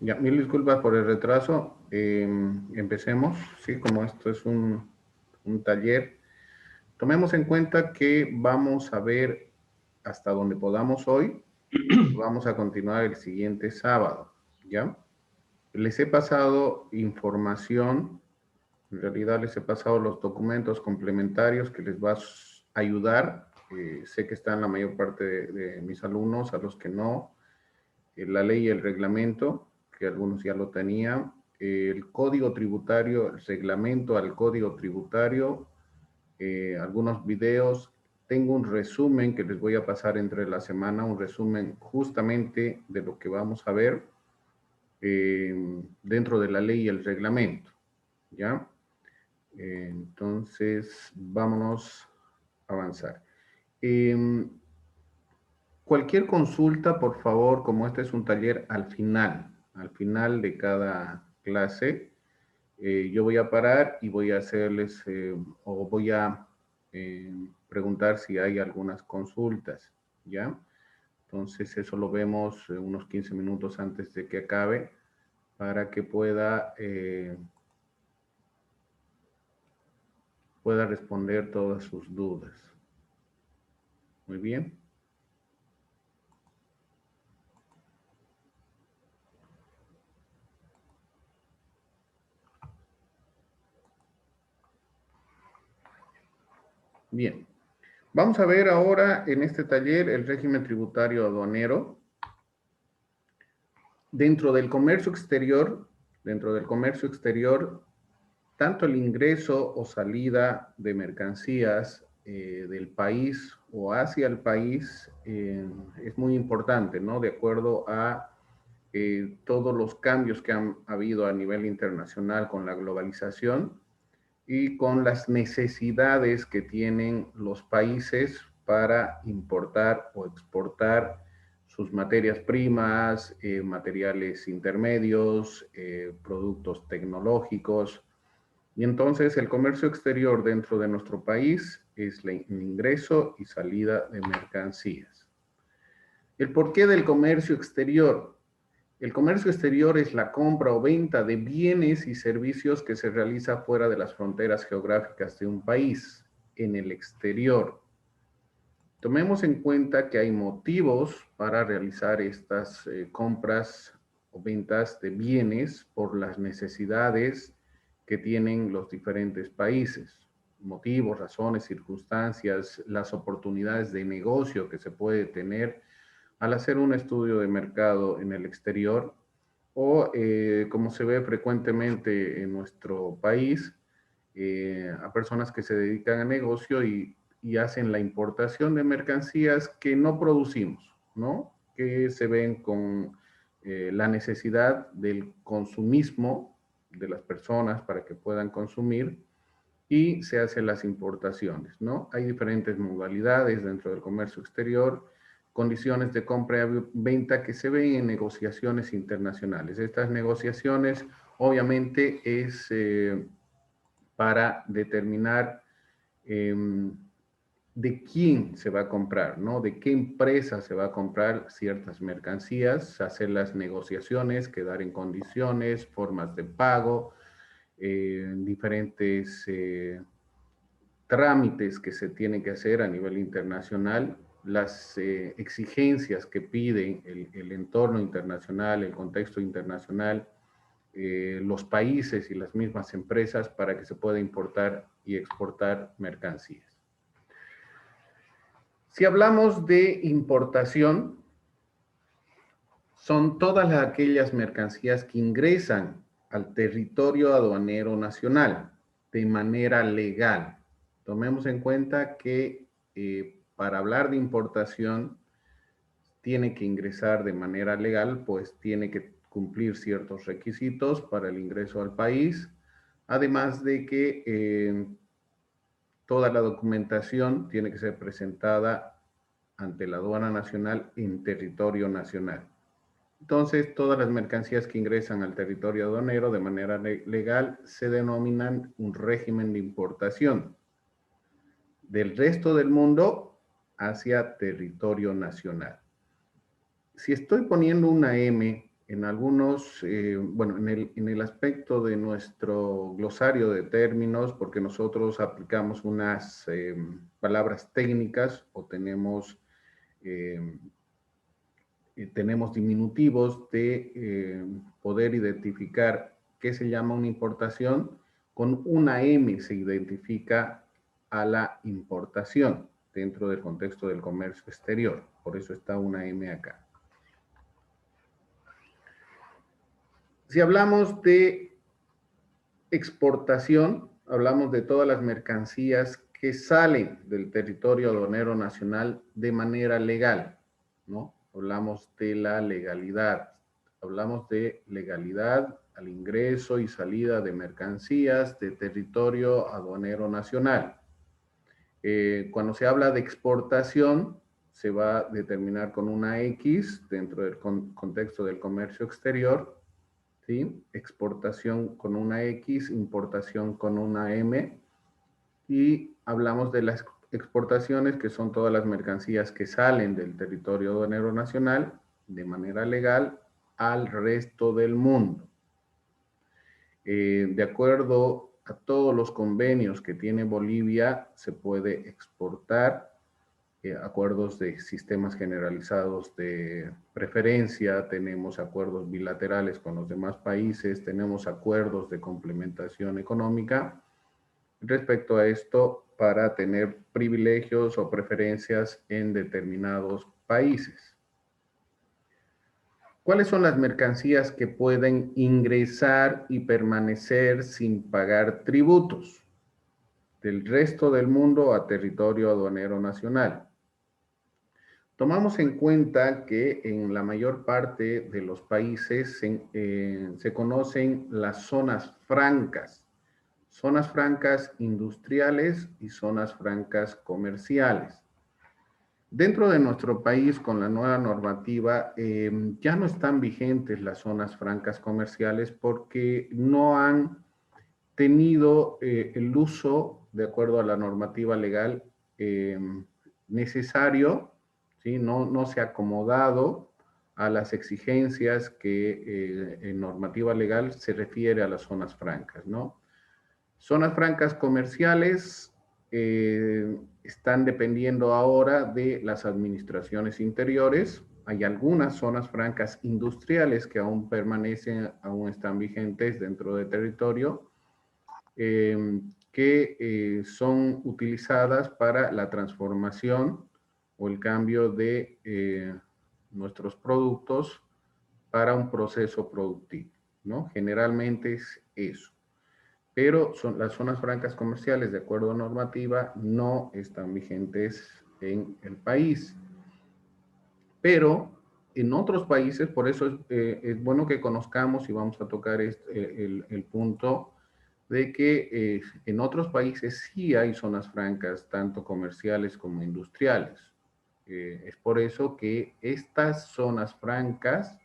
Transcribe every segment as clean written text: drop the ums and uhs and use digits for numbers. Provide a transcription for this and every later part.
Ya, mil disculpas por el retraso. Empecemos, ¿sí? Como esto es un taller, tomemos en cuenta que vamos a ver hasta donde podamos hoy. Vamos a continuar el siguiente sábado, ¿ya? Les he pasado información, en realidad les he pasado los documentos complementarios que les va a ayudar. Sé que están la mayor parte de mis alumnos, a los que no, la ley y el reglamento, que algunos ya lo tenían, el código tributario, el reglamento al código tributario, algunos videos. Tengo un resumen que les voy a pasar entre la semana, un resumen justamente de lo que vamos a ver dentro de la ley y el reglamento, ¿ya? Entonces, vámonos a avanzar. Eh, Cualquier consulta, por favor, como este es un taller al final de cada clase, yo voy a parar y voy a hacerles o voy a preguntar si hay algunas consultas, ¿ya? Entonces eso lo vemos unos 15 minutos antes de que acabe para que pueda responder todas sus dudas. Muy bien. Bien. Vamos a ver ahora en este taller el régimen tributario aduanero. Dentro del comercio exterior, tanto el ingreso o salida de mercancías del país o hacia el país es muy importante, ¿no? De acuerdo a todos los cambios que han habido a nivel internacional con la globalización y con las necesidades que tienen los países para importar o exportar sus materias primas, materiales intermedios, productos tecnológicos. Y entonces el comercio exterior dentro de nuestro país es el ingreso y salida de mercancías. ¿El porqué del comercio exterior? El comercio exterior es la compra o venta de bienes y servicios que se realiza fuera de las fronteras geográficas de un país, en el exterior. Tomemos en cuenta que hay motivos para realizar estas compras o ventas de bienes por las necesidades que tienen los diferentes países. Motivos, razones, circunstancias, las oportunidades de negocio que se puede tener al hacer un estudio de mercado en el exterior o como se ve frecuentemente en nuestro país, a personas que se dedican a negocio y hacen la importación de mercancías que no producimos, ¿no? Que se ven con la necesidad del consumismo de las personas para que puedan consumir y se hacen las importaciones, ¿no? Hay diferentes modalidades dentro del comercio exterior, condiciones de compra y venta que se ven en negociaciones internacionales. Estas negociaciones obviamente es para determinar eh, de quién se va a comprar, ¿no? De qué empresa se va a comprar ciertas mercancías, hacer las negociaciones, quedar en condiciones, formas de pago, diferentes trámites que se tienen que hacer a nivel internacional, las exigencias que pide el entorno internacional, el contexto internacional, los países y las mismas empresas para que se pueda importar y exportar mercancías. Si hablamos de importación, son todas aquellas mercancías que ingresan al territorio aduanero nacional de manera legal. Tomemos en cuenta que para hablar de importación tiene que ingresar de manera legal, pues tiene que cumplir ciertos requisitos para el ingreso al país, además de que toda la documentación tiene que ser presentada ante la aduana nacional en territorio nacional. Entonces, todas las mercancías que ingresan al territorio aduanero de manera legal se denominan un régimen de importación del resto del mundo hacia territorio nacional. Si estoy poniendo una M en algunos, bueno, en el aspecto de nuestro glosario de términos, porque nosotros aplicamos unas palabras técnicas o eh, tenemos diminutivos de poder identificar qué se llama una importación, con una M se identifica a la importación dentro del contexto del comercio exterior. Por eso está una M acá. Si hablamos de exportación, hablamos de todas las mercancías que salen del territorio aduanero nacional de manera legal, ¿no? Hablamos de la legalidad, hablamos de legalidad al ingreso y salida de mercancías de territorio aduanero nacional. Cuando se habla de exportación, se va a determinar con una X dentro del contexto del comercio exterior, ¿sí? Exportación con una X, importación con una M, y hablamos de las exportaciones, que son todas las mercancías que salen del territorio aduanero nacional de manera legal al resto del mundo. De acuerdo a todos los convenios que tiene Bolivia, se puede exportar acuerdos de sistemas generalizados de preferencia, tenemos acuerdos bilaterales con los demás países, tenemos acuerdos de complementación económica respecto a esto para tener privilegios o preferencias en determinados países. ¿Cuáles son las mercancías que pueden ingresar y permanecer sin pagar tributos del resto del mundo a territorio aduanero nacional? Tomamos en cuenta que en la mayor parte de los países se conocen las zonas francas industriales y zonas francas comerciales. Dentro de nuestro país, con la nueva normativa, ya no están vigentes las zonas francas comerciales porque no han tenido el uso, de acuerdo a la normativa legal, eh, necesario, ¿sí? No se ha acomodado a las exigencias que en normativa legal se refiere a las zonas francas, ¿no? Zonas francas comerciales están dependiendo ahora de las administraciones interiores. Hay algunas zonas francas industriales que aún permanecen, aún están vigentes dentro del territorio, que son utilizadas para la transformación o el cambio de nuestros productos para un proceso productivo, ¿no? Generalmente es eso. Pero las zonas francas comerciales, de acuerdo a normativa, no están vigentes en el país. Pero en otros países, por eso es bueno que conozcamos y vamos a tocar el punto de que en otros países sí hay zonas francas, tanto comerciales como industriales. Es por eso que estas zonas francas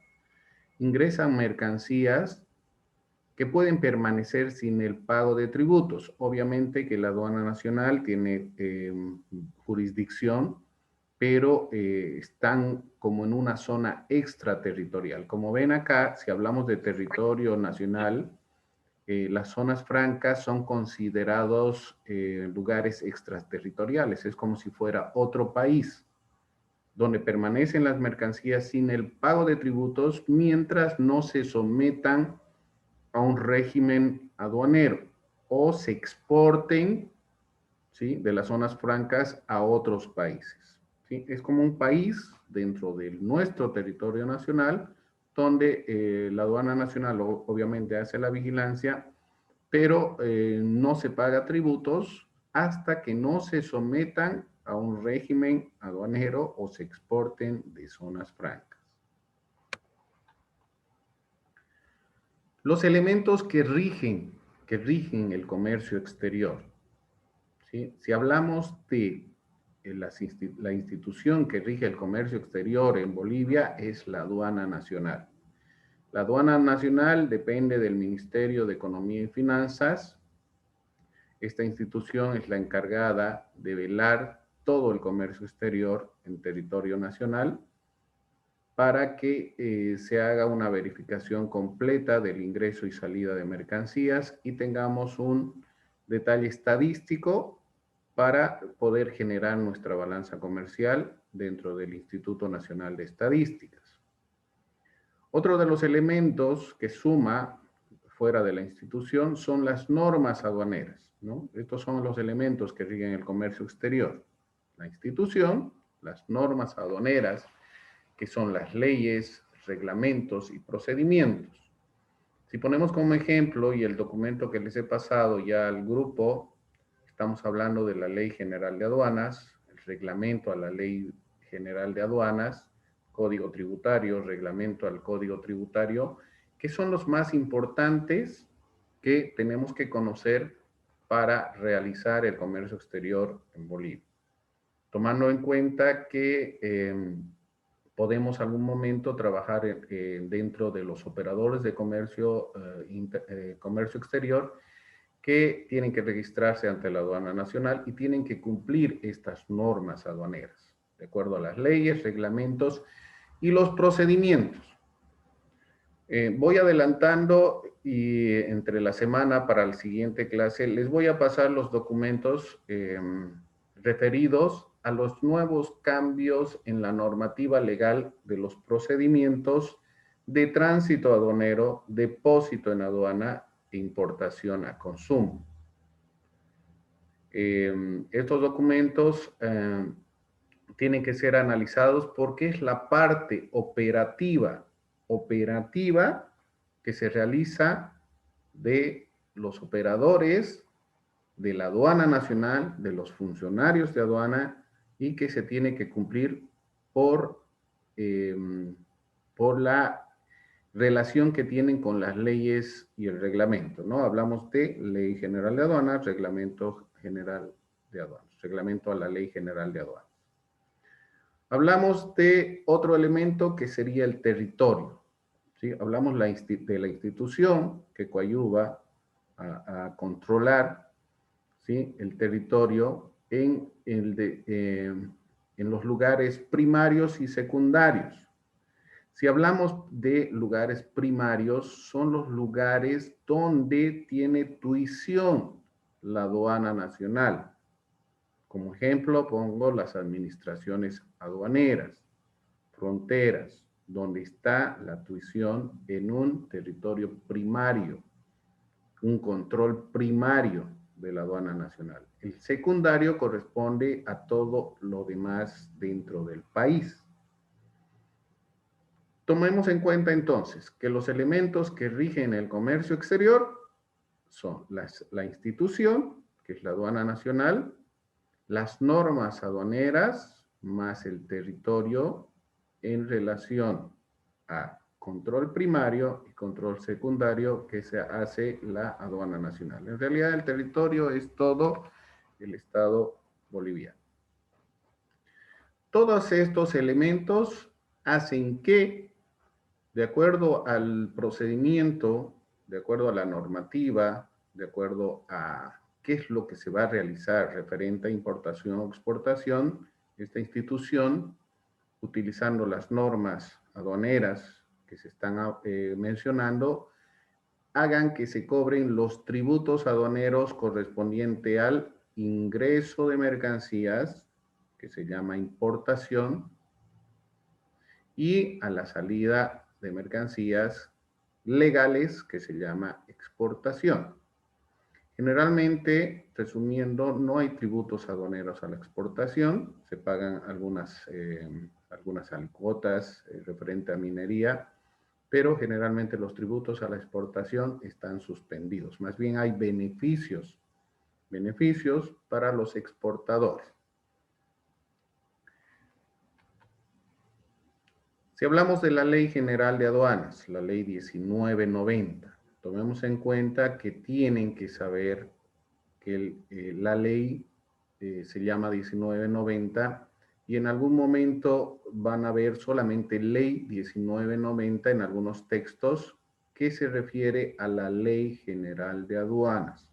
ingresan mercancías que pueden permanecer sin el pago de tributos. Obviamente que la aduana nacional tiene jurisdicción, pero están como en una zona extraterritorial. Como ven acá, si hablamos de territorio nacional, las zonas francas son considerados lugares extraterritoriales. Es como si fuera otro país donde permanecen las mercancías sin el pago de tributos mientras no se sometan a un régimen aduanero o se exporten, ¿sí?, de las zonas francas a otros países, ¿sí? Es como un país dentro de nuestro territorio nacional donde la aduana nacional obviamente hace la vigilancia, pero no se paga tributos hasta que no se sometan a un régimen aduanero o se exporten de zonas francas. Los elementos que rigen el comercio exterior, ¿sí? Si hablamos de la institución que rige el comercio exterior en Bolivia, es la aduana nacional. La aduana nacional depende del Ministerio de Economía y Finanzas. Esta institución es la encargada de velar todo el comercio exterior en territorio nacional para que se haga una verificación completa del ingreso y salida de mercancías y tengamos un detalle estadístico para poder generar nuestra balanza comercial dentro del Instituto Nacional de Estadísticas. Otro de los elementos que suma fuera de la institución son las normas aduaneras, ¿no? Estos son los elementos que rigen el comercio exterior. La institución, las normas aduaneras, que son las leyes, reglamentos y procedimientos. Si ponemos como ejemplo, y el documento que les he pasado ya al grupo, estamos hablando de la Ley General de Aduanas, el reglamento a la Ley General de Aduanas, Código Tributario, reglamento al Código Tributario, que son los más importantes que tenemos que conocer para realizar el comercio exterior en Bolivia. Tomando en cuenta que podemos algún momento trabajar dentro de los operadores de comercio, comercio exterior que tienen que registrarse ante la aduana nacional y tienen que cumplir estas normas aduaneras, de acuerdo a las leyes, reglamentos y los procedimientos. Voy adelantando y entre la semana para la siguiente clase les voy a pasar los documentos referidos a los nuevos cambios en la normativa legal de los procedimientos de tránsito aduanero, depósito en aduana e importación a consumo. Estos documentos tienen que ser analizados porque es la parte operativa que se realiza de los operadores de la aduana nacional, de los funcionarios de aduana y que se tiene que cumplir por la relación que tienen con las leyes y el reglamento, ¿no? Hablamos de Ley General de Aduanas, Reglamento General de Aduanas, Reglamento a la Ley General de Aduanas. Hablamos de otro elemento que sería el territorio, ¿sí? Hablamos de la institución que coadyuva a controlar, ¿sí?, el territorio en los lugares primarios y secundarios. Si hablamos de lugares primarios, son los lugares donde tiene tuición la aduana nacional. Como ejemplo, pongo las administraciones aduaneras, fronteras, donde está la tuición en un territorio primario, un control primario de la aduana nacional. El secundario corresponde a todo lo demás dentro del país. Tomemos en cuenta entonces que los elementos que rigen el comercio exterior son la institución, que es la aduana nacional, las normas aduaneras, más el territorio en relación a control primario y control secundario que se hace la aduana nacional. En realidad el territorio es todo el Estado boliviano. Todos estos elementos hacen que, de acuerdo al procedimiento, de acuerdo a la normativa, de acuerdo a qué es lo que se va a realizar referente a importación o exportación, esta institución, utilizando las normas aduaneras que se están mencionando, hagan que se cobren los tributos aduaneros correspondiente al ingreso de mercancías, que se llama importación, y a la salida de mercancías legales, que se llama exportación. Generalmente, resumiendo, no hay tributos aduaneros a la exportación, se pagan algunas alícuotas referente a minería, pero generalmente los tributos a la exportación están suspendidos. Más bien hay beneficios para los exportadores. Si hablamos de la Ley General de Aduanas, la Ley 1990, tomemos en cuenta que tienen que saber que la ley se llama 1990 y en algún momento van a ver solamente Ley 1990 en algunos textos que se refiere a la Ley General de Aduanas.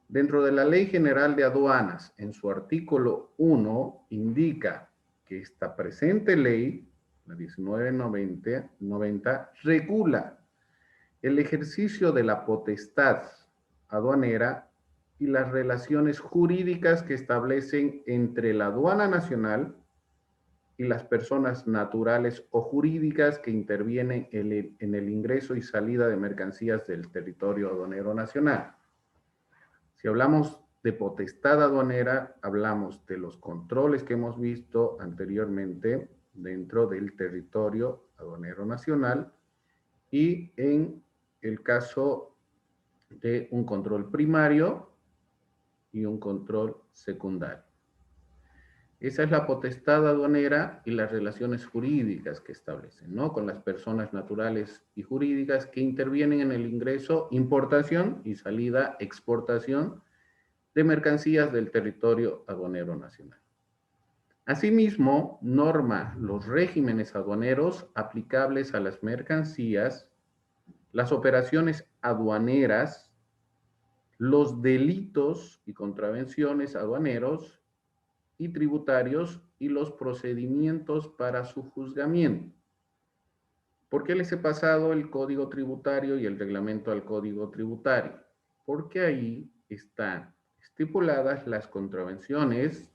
Dentro de la Ley General de Aduanas, en su artículo 1, indica que esta presente ley, la 1990, regula el ejercicio de la potestad aduanera y las relaciones jurídicas que establecen entre la aduana nacional y las personas naturales o jurídicas que intervienen en el ingreso y salida de mercancías del territorio aduanero nacional. Si hablamos de potestad aduanera, hablamos de los controles que hemos visto anteriormente dentro del territorio aduanero nacional y en el caso de un control primario y un control secundario. Esa es la potestad aduanera y las relaciones jurídicas que establecen, ¿no? Con las personas naturales y jurídicas que intervienen en el ingreso, importación y salida, exportación de mercancías del territorio aduanero nacional. Asimismo, norma los regímenes aduaneros aplicables a las mercancías, las operaciones aduaneras, los delitos y contravenciones aduaneros y tributarios y los procedimientos para su juzgamiento. ¿Por qué les he pasado el Código Tributario y el reglamento al Código Tributario? Porque ahí están estipuladas las contravenciones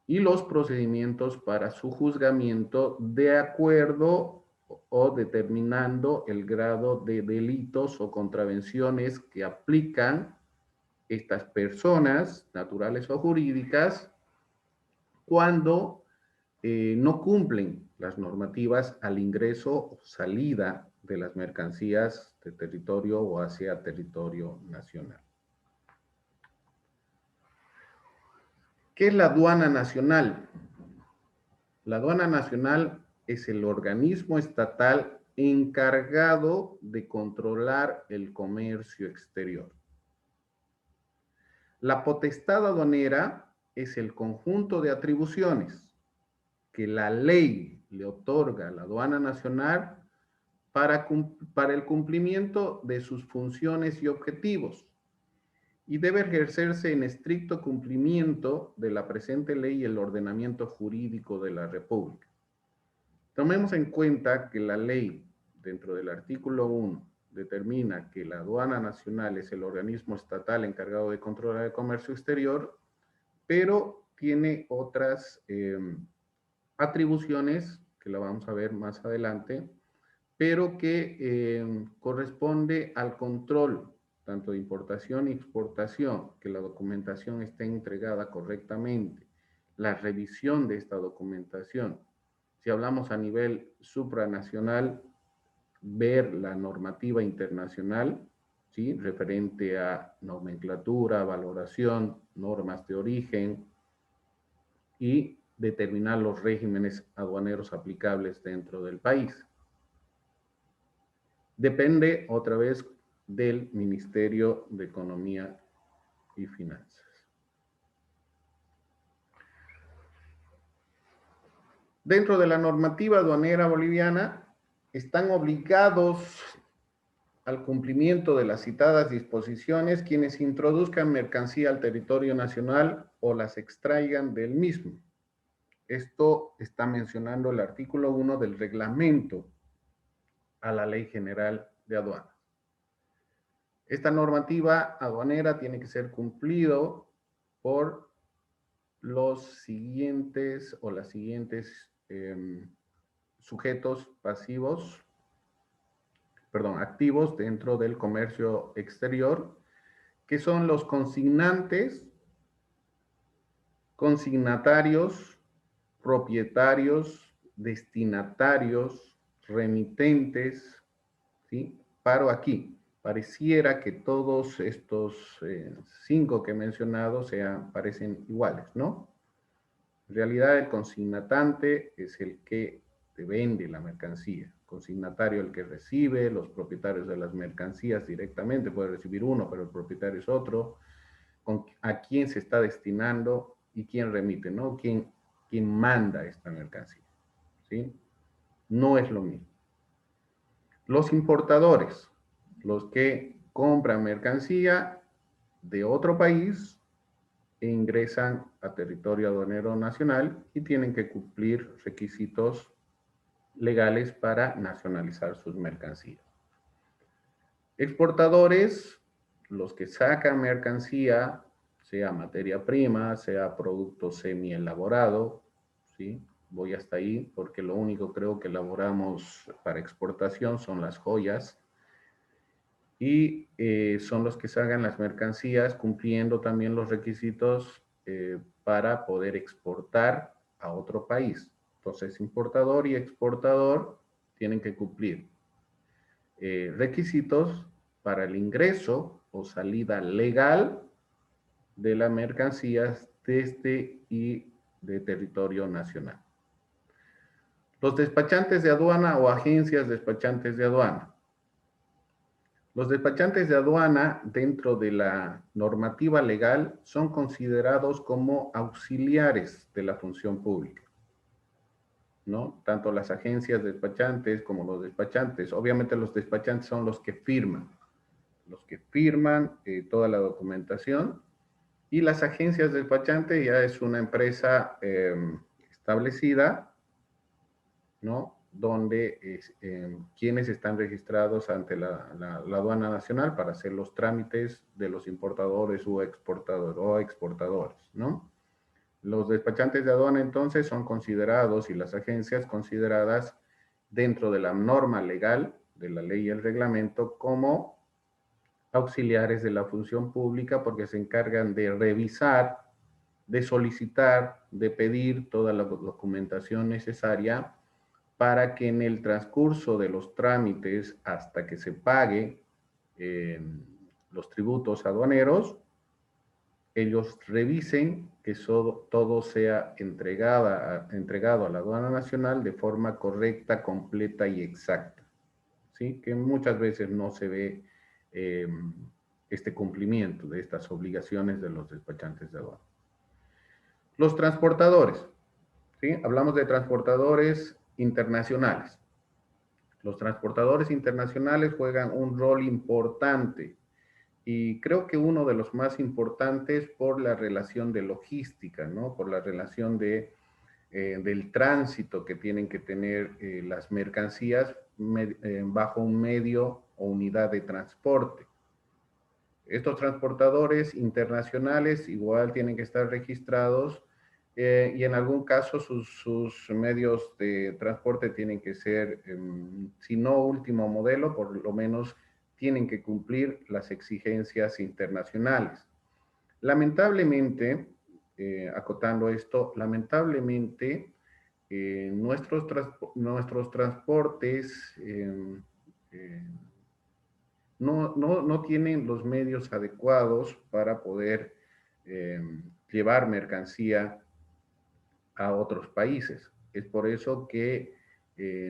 y los procedimientos para su juzgamiento de acuerdo o determinando el grado de delitos o contravenciones que aplican estas personas naturales o jurídicas cuando no cumplen las normativas al ingreso o salida de las mercancías de territorio o hacia territorio nacional. ¿Qué es la aduana nacional? La aduana nacional es el organismo estatal encargado de controlar el comercio exterior. La potestad aduanera es el conjunto de atribuciones que la ley le otorga a la aduana nacional para el cumplimiento de sus funciones y objetivos, y debe ejercerse en estricto cumplimiento de la presente ley y el ordenamiento jurídico de la República. Tomemos en cuenta que la ley, dentro del artículo 1, determina que la aduana nacional es el organismo estatal encargado de controlar el comercio exterior, pero tiene otras atribuciones, que la vamos a ver más adelante, pero que corresponde al control tanto de importación y exportación, que la documentación esté entregada correctamente, la revisión de esta documentación. Si hablamos a nivel supranacional, ver la normativa internacional, ¿sí? Referente a nomenclatura, valoración, normas de origen y determinar los regímenes aduaneros aplicables dentro del país. Depende otra vez del Ministerio de Economía y Finanzas. Dentro de la normativa aduanera boliviana, están obligados al cumplimiento de las citadas disposiciones quienes introduzcan mercancía al territorio nacional o las extraigan del mismo. Esto está mencionando el artículo 1 del reglamento a la Ley General de Aduanas. Esta normativa aduanera tiene que ser cumplido por los siguientes o las siguientes sujetos pasivos, activos dentro del comercio exterior, que son los consignantes, consignatarios, propietarios, destinatarios, remitentes, ¿sí? Paro aquí. Pareciera que todos estos 5 que he mencionado parecen iguales, ¿no? En realidad, el consignatante es el que te vende la mercancía. Consignatario el que recibe, los propietarios de las mercancías directamente, puede recibir uno, pero el propietario es otro. A quién se está destinando y quién remite, ¿no? ¿Quién manda esta mercancía? ¿Sí? No es lo mismo. Los importadores, los que compran mercancía de otro país e ingresan a territorio aduanero nacional y tienen que cumplir requisitos legales para nacionalizar sus mercancías. Exportadores, los que sacan mercancía, sea materia prima, sea producto semi-elaborado, ¿sí? Voy hasta ahí porque lo único creo que elaboramos para exportación son las joyas y son los que sacan las mercancías cumpliendo también los requisitos para poder exportar a otro país. Entonces, importador y exportador tienen que cumplir requisitos para el ingreso o salida legal de las mercancías desde y de territorio nacional. Los despachantes de aduana o agencias despachantes de aduana. Los despachantes de aduana dentro de la normativa legal son considerados como auxiliares de la función pública, ¿no? Tanto las agencias despachantes como los despachantes. Obviamente los despachantes son los que firman toda la documentación, y las agencias despachantes ya es una empresa establecida, ¿no? Donde quienes están registrados ante la aduana nacional para hacer los trámites de los importadores o exportadores, ¿no? Los despachantes de aduana entonces son considerados, y las agencias consideradas dentro de la norma legal de la ley y el reglamento, como auxiliares de la función pública, porque se encargan de revisar, de solicitar, de pedir toda la documentación necesaria para que en el transcurso de los trámites hasta que se pague los tributos aduaneros, ellos revisen que todo sea entregado a la aduana nacional de forma correcta, completa y exacta, ¿sí? Que muchas veces no se ve este cumplimiento de estas obligaciones de los despachantes de aduana. Los transportadores, ¿sí? Hablamos de transportadores internacionales. Los transportadores internacionales juegan un rol importante, y creo que uno de los más importantes por la relación de logística, ¿no? Por la relación del tránsito que tienen que tener las mercancías bajo un medio o unidad de transporte. Estos transportadores internacionales igual tienen que estar registrados y en algún caso sus medios de transporte tienen que ser, si no último modelo, por lo menos tienen que cumplir las exigencias internacionales. Lamentablemente, acotando esto, lamentablemente nuestros transportes no tienen los medios adecuados para poder llevar mercancía a otros países. Es por eso que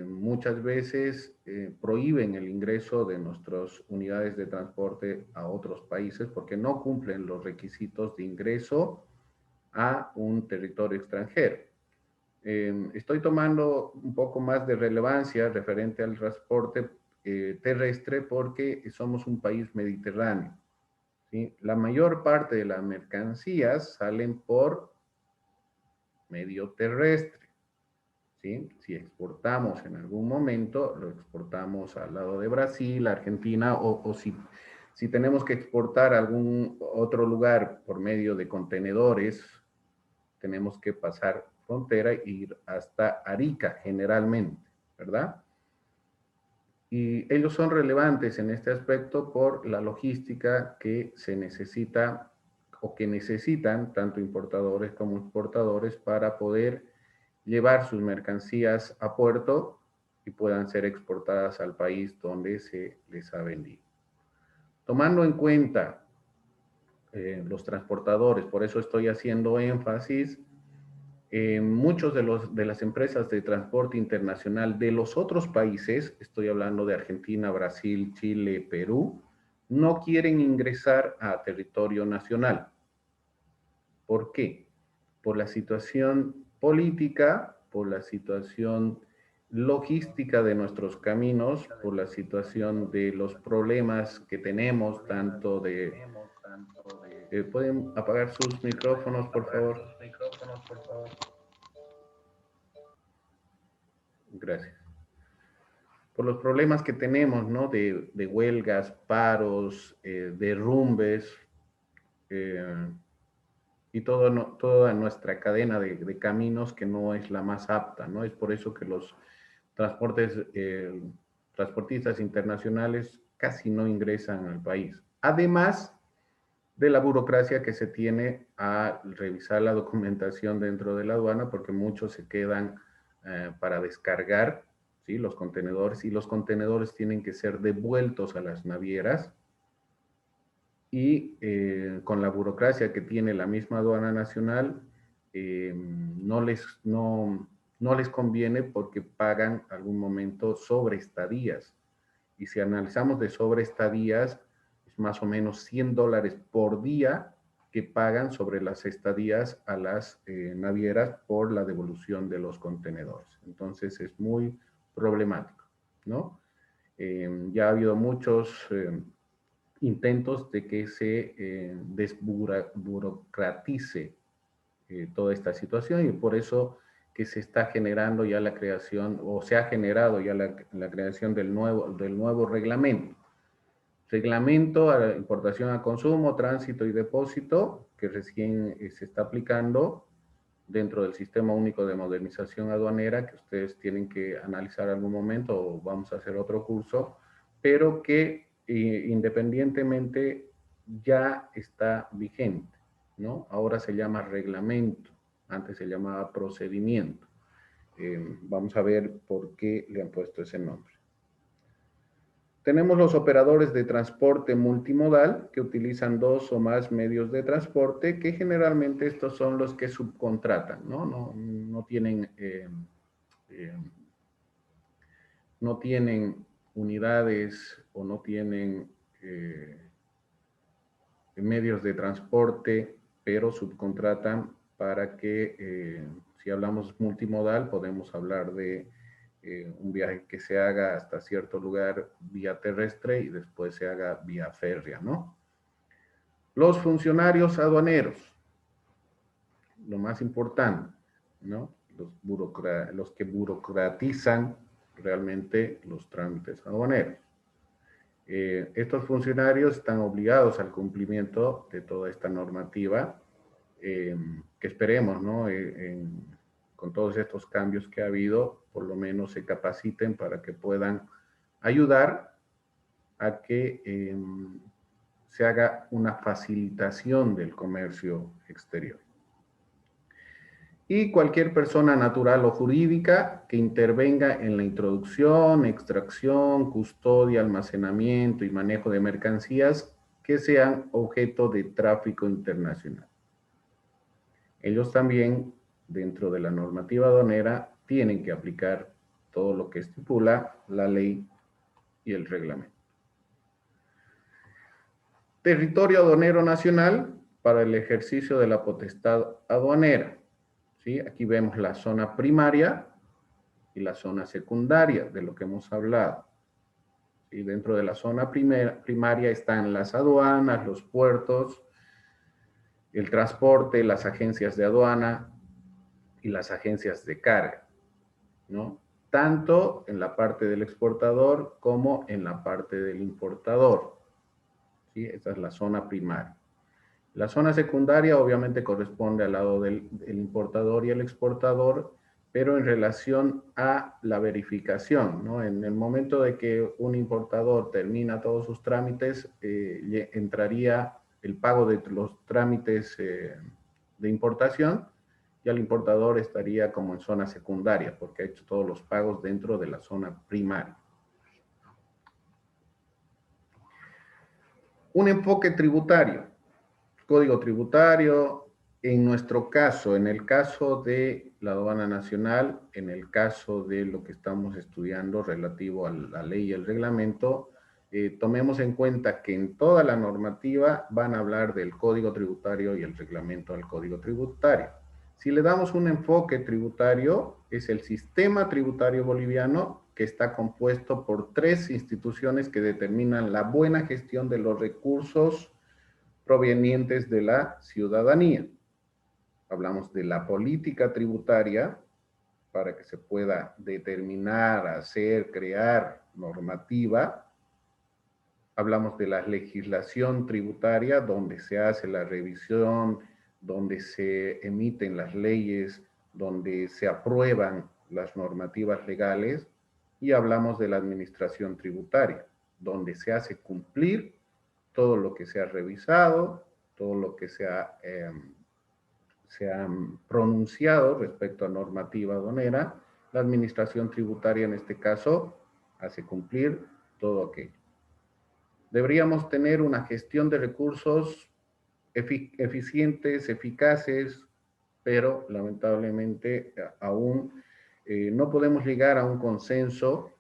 muchas veces prohíben el ingreso de nuestras unidades de transporte a otros países porque no cumplen los requisitos de ingreso a un territorio extranjero. Estoy tomando un poco más de relevancia referente al transporte terrestre porque somos un país mediterráneo, ¿sí? La mayor parte de las mercancías salen por medio terrestre, ¿sí? Si exportamos en algún momento, lo exportamos al lado de Brasil, Argentina, o si tenemos que exportar a algún otro lugar por medio de contenedores, tenemos que pasar frontera e ir hasta Arica generalmente, ¿verdad? Y ellos son relevantes en este aspecto por la logística que se necesita o que necesitan tanto importadores como exportadores para poder llevar sus mercancías a puerto y puedan ser exportadas al país donde se les ha vendido. Tomando en cuenta los transportadores, por eso estoy haciendo énfasis muchos de las empresas de transporte internacional de los otros países, estoy hablando de Argentina, Brasil, Chile, Perú, no quieren ingresar a territorio nacional. ¿Por qué? Por la situación política, por la situación logística de nuestros caminos, por la situación de los problemas que tenemos, tanto de... ¿pueden apagar sus micrófonos, por favor? Gracias. por los problemas que tenemos, ¿no? De huelgas, paros, derrumbes, eh, y toda nuestra cadena de caminos que no es la más apta, ¿no? Es por eso que los transportistas internacionales casi no ingresan al país. Además de la burocracia que se tiene a revisar la documentación dentro de la aduana, porque muchos se quedan para descargar, ¿sí? Los contenedores, y los contenedores tienen que ser devueltos a las navieras, y con la burocracia que tiene la misma aduana nacional, no les conviene porque pagan algún momento sobre estadías. Y si analizamos de sobre estadías, es más o menos $100 por día que pagan sobre las estadías a las navieras por la devolución de los contenedores. Entonces es muy problemático, ¿no? Ya ha habido muchos intentos de que se desburocratice toda esta situación, y por eso que se está generando ya la creación, o se ha generado ya la creación del nuevo reglamento. Reglamento a importación a consumo, tránsito y depósito, que recién se está aplicando dentro del Sistema Único de Modernización Aduanera, que ustedes tienen que analizar algún momento, o vamos a hacer otro curso, pero que independientemente ya está vigente, ¿no? Ahora se llama reglamento, antes se llamaba procedimiento. Vamos a ver por qué le han puesto ese nombre. Tenemos los operadores de transporte multimodal que utilizan 2 o más medios de transporte, que generalmente estos son los que subcontratan, ¿no? No tienen, no tienen unidades, o no tienen medios de transporte, pero subcontratan para que, si hablamos multimodal, podemos hablar de un viaje que se haga hasta cierto lugar vía terrestre y después se haga vía férrea, ¿no? Los funcionarios aduaneros, lo más importante, ¿no? Los que burocratizan realmente los trámites aduaneros. Estos funcionarios están obligados al cumplimiento de toda esta normativa, que esperemos, ¿no? Con todos estos cambios que ha habido, por lo menos se capaciten para que puedan ayudar a que se haga una facilitación del comercio exterior. Y cualquier persona natural o jurídica que intervenga en la introducción, extracción, custodia, almacenamiento y manejo de mercancías que sean objeto de tráfico internacional. Ellos también, dentro de la normativa aduanera, tienen que aplicar todo lo que estipula la ley y el reglamento. Territorio aduanero nacional para el ejercicio de la potestad aduanera. ¿Sí? Aquí vemos la zona primaria y la zona secundaria de lo que hemos hablado. Y dentro de la zona primaria están las aduanas, los puertos, el transporte, las agencias de aduana y las agencias de carga, ¿no? Tanto en la parte del exportador como en la parte del importador. ¿Sí? Esta es la zona primaria. La zona secundaria obviamente corresponde al lado del importador y el exportador, pero en relación a la verificación, ¿no? En el momento de que un importador termina todos sus trámites, entraría el pago de los trámites de importación, y el importador estaría como en zona secundaria, porque ha hecho todos los pagos dentro de la zona primaria. Un enfoque tributario. Código tributario, en nuestro caso, en el caso de la aduana nacional, en el caso de lo que estamos estudiando relativo a la ley y el reglamento, tomemos en cuenta que en toda la normativa van a hablar del código tributario y el reglamento del código tributario. Si le damos un enfoque tributario, es el sistema tributario boliviano, que está compuesto por 3 instituciones que determinan la buena gestión de los recursos provenientes de la ciudadanía. Hablamos de la política tributaria para que se pueda determinar, hacer, crear normativa. Hablamos de la legislación tributaria, donde se hace la revisión, donde se emiten las leyes, donde se aprueban las normativas legales, y hablamos de la administración tributaria, donde se hace cumplir todo lo que se ha revisado, todo lo que se ha pronunciado respecto a normativa aduanera. La administración tributaria en este caso hace cumplir todo aquello. Deberíamos tener una gestión de recursos eficientes, eficaces, pero lamentablemente aún no podemos llegar a un consenso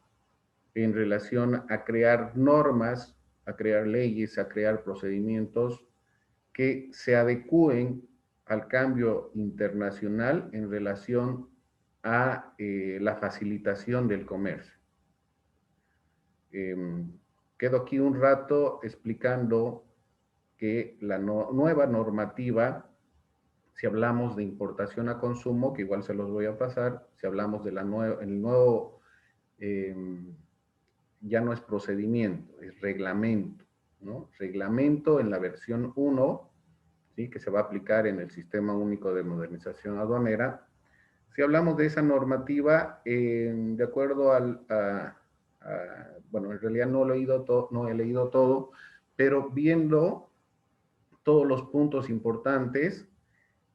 en relación a crear normas, a crear leyes, a crear procedimientos que se adecúen al cambio internacional en relación a la facilitación del comercio. Quedo aquí un rato explicando que la nueva normativa, si hablamos de importación a consumo, que igual se los voy a pasar, si hablamos de el nuevo, ya no es procedimiento, es reglamento, ¿no? Reglamento en la versión 1, ¿sí? Que se va a aplicar en el Sistema Único de Modernización Aduanera. Si hablamos de esa normativa, de acuerdo bueno, en realidad no he leído todo, pero viendo todos los puntos importantes,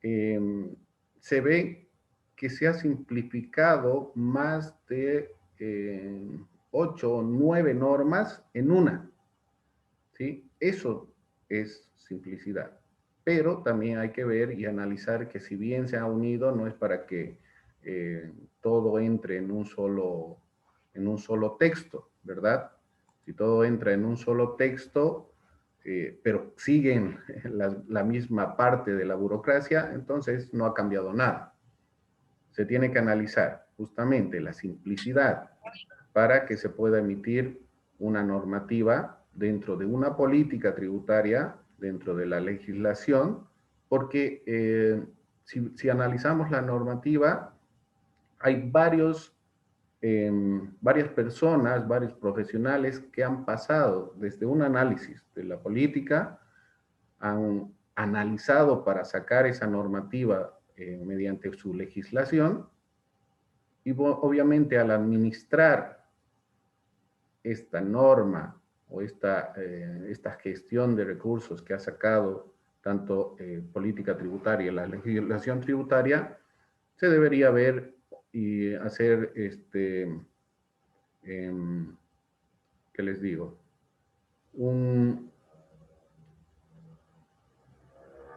se ve que se ha simplificado más de 8 o 9 normas en una, ¿sí? Eso es simplicidad. Pero también hay que ver y analizar que si bien se ha unido, no es para que todo entre en un solo texto, ¿verdad? Si todo entra en un solo texto, pero siguen la misma parte de la burocracia, entonces no ha cambiado nada. Se tiene que analizar justamente la simplicidad para que se pueda emitir una normativa dentro de una política tributaria, dentro de la legislación, porque si analizamos la normativa, hay varias personas, varios profesionales que han pasado desde un análisis de la política, han analizado para sacar esa normativa mediante su legislación, y obviamente al administrar esta norma o esta gestión de recursos que ha sacado tanto política tributaria y la legislación tributaria, se debería ver y hacer, ¿qué les digo? Un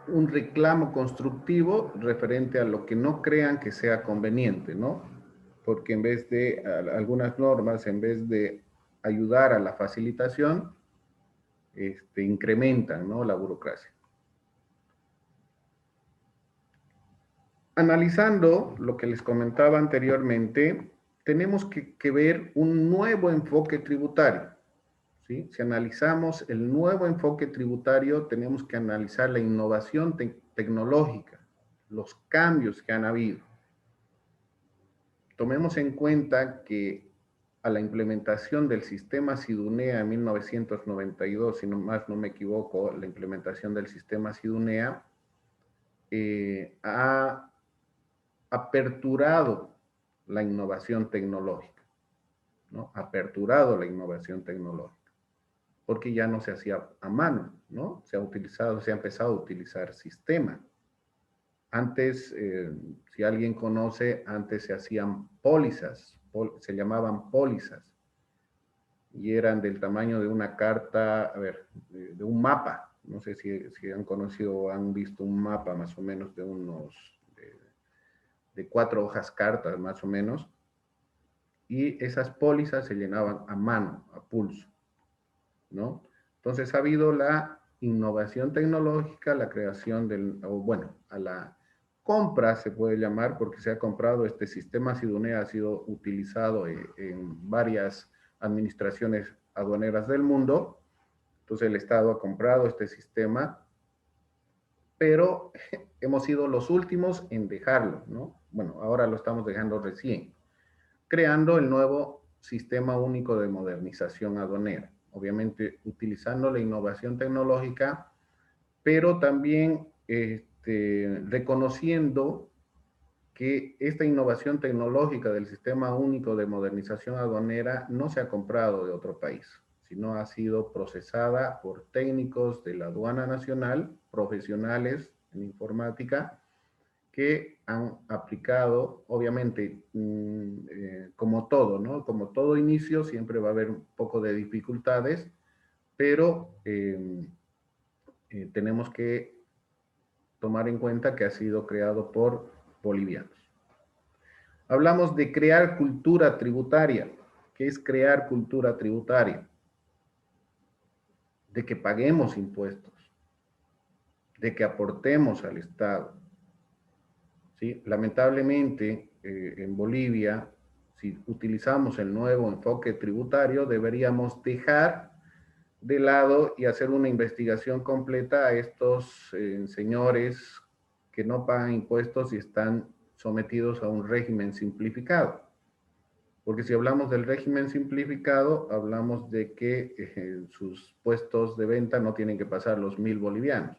reclamo constructivo referente a lo que no crean que sea conveniente, ¿no? Porque en vez de algunas normas, en vez de ayudar a la facilitación, incrementan, ¿no?, la burocracia. Analizando lo que les comentaba anteriormente, tenemos que ver un nuevo enfoque tributario, ¿sí? Si analizamos el nuevo enfoque tributario, tenemos que analizar la innovación tecnológica, los cambios que han habido. Tomemos en cuenta que a la implementación del sistema SIDUNEA en 1992, si no más no me equivoco, la implementación del sistema SIDUNEA ha aperturado la innovación tecnológica, ¿no? Aperturado la innovación tecnológica, porque ya no se hacía a mano, ¿no? Se ha empezado a utilizar sistema. Antes, si alguien conoce, antes se hacían pólizas, se llamaban pólizas, y eran del tamaño de una carta, a ver, de un mapa. No sé si han conocido o han visto un mapa más o menos de de 4 hojas cartas más o menos, y esas pólizas se llenaban a mano, a pulso, ¿no? Entonces ha habido la innovación tecnológica, la creación a la compra se puede llamar, porque se ha comprado este sistema SIDUNEA, ha sido utilizado en varias administraciones aduaneras del mundo. Entonces el Estado ha comprado este sistema, pero hemos sido los últimos en dejarlo, ¿no? bueno, ahora lo estamos dejando recién, creando el nuevo Sistema Único de Modernización Aduanera, obviamente utilizando la innovación tecnológica, pero también reconociendo que esta innovación tecnológica del Sistema Único de Modernización Aduanera no se ha comprado de otro país, sino ha sido procesada por técnicos de la Aduana Nacional, profesionales en informática, que han aplicado, obviamente, como todo, ¿no? Como todo inicio, siempre va a haber un poco de dificultades, pero tenemos que tomar en cuenta que ha sido creado por bolivianos. Hablamos de crear cultura tributaria. ¿Qué es crear cultura tributaria? De que paguemos impuestos, de que aportemos al Estado. ¿Sí? Lamentablemente, en Bolivia, si utilizamos el nuevo enfoque tributario, deberíamos dejar de lado y hacer una investigación completa a estos señores que no pagan impuestos y están sometidos a un régimen simplificado. Porque si hablamos del régimen simplificado, hablamos de que sus puestos de venta no tienen que pasar los 1.000 bolivianos.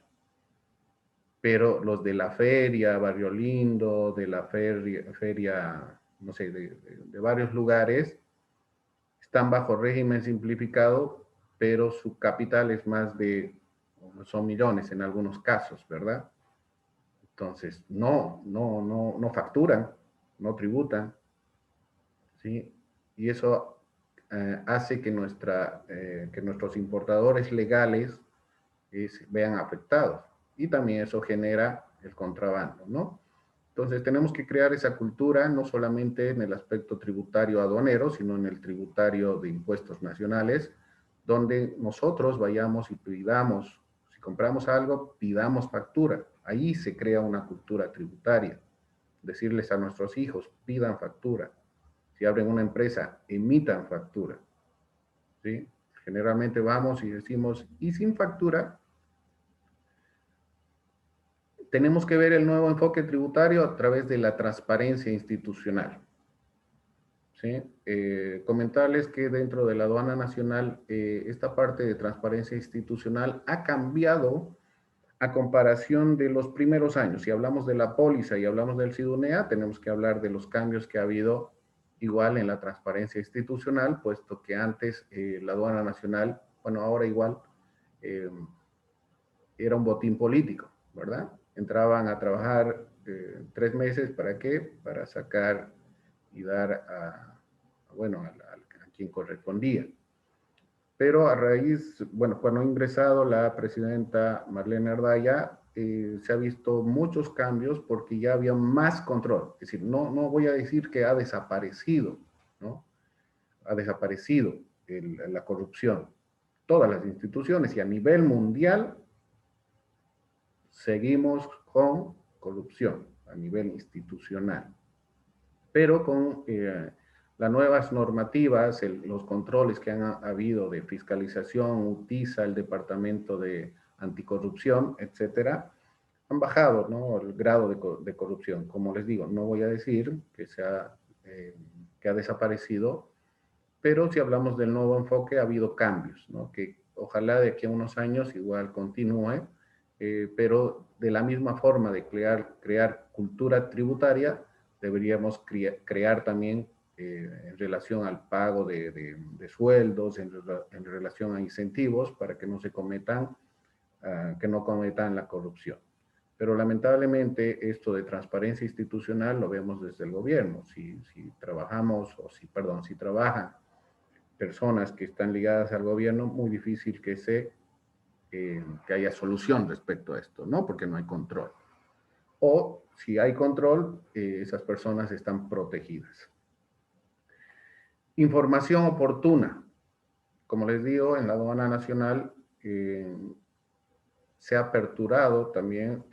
Pero los de la feria, Barrio Lindo, de la feria no sé, de varios lugares, están bajo régimen simplificado, pero su capital es más de, son millones en algunos casos, ¿verdad? Entonces, no facturan, no tributan, ¿sí? Y eso hace que, que nuestros importadores legales vean afectados. Y también eso genera el contrabando, ¿no? Entonces tenemos que crear esa cultura no solamente en el aspecto tributario aduanero, sino en el tributario de impuestos nacionales, donde nosotros vayamos y pidamos, si compramos algo, pidamos factura. Ahí se crea una cultura tributaria. Decirles a nuestros hijos, pidan factura. Si abren una empresa, emitan factura. ¿Sí? Generalmente vamos y decimos, y sin factura, tenemos que ver el nuevo enfoque tributario a través de la transparencia institucional. ¿Sí? Comentarles que dentro de la aduana nacional, esta parte de transparencia institucional ha cambiado a comparación de los primeros años. Si hablamos de la póliza y hablamos del SIDUNEA, tenemos que hablar de los cambios que ha habido igual en la transparencia institucional, puesto que antes la aduana nacional, bueno, ahora igual, era un botín político, ¿verdad? Entraban a trabajar 3 meses, ¿para qué? Para sacar y dar bueno, a quien correspondía. Pero a raíz, bueno, cuando ha ingresado la presidenta Marlene Ardaya, se ha visto muchos cambios porque ya había más control. Es decir, no voy a decir que ha desaparecido, ¿no? Ha desaparecido la corrupción. Todas las instituciones y a nivel mundial seguimos con corrupción a nivel institucional, pero con las nuevas normativas, los controles que han habido de fiscalización, UTISA, el Departamento de Anticorrupción, etcétera, han bajado, ¿no?, el grado de corrupción. Como les digo, no voy a decir que ha desaparecido, pero si hablamos del nuevo enfoque, ha habido cambios, ¿no?, que ojalá de aquí a unos años igual continúe, pero de la misma forma de crear cultura tributaria, deberíamos crear también en relación al pago de sueldos, en relación a incentivos, para que no se cometan, que no cometan la corrupción. Pero lamentablemente esto de transparencia institucional lo vemos desde el gobierno. Si trabajamos, o si, perdón, si trabajan personas que están ligadas al gobierno, muy difícil que haya solución respecto a esto, ¿no? Porque no hay control. O si hay control, esas personas están protegidas. Información oportuna. Como les digo, en la aduana nacional se ha aperturado también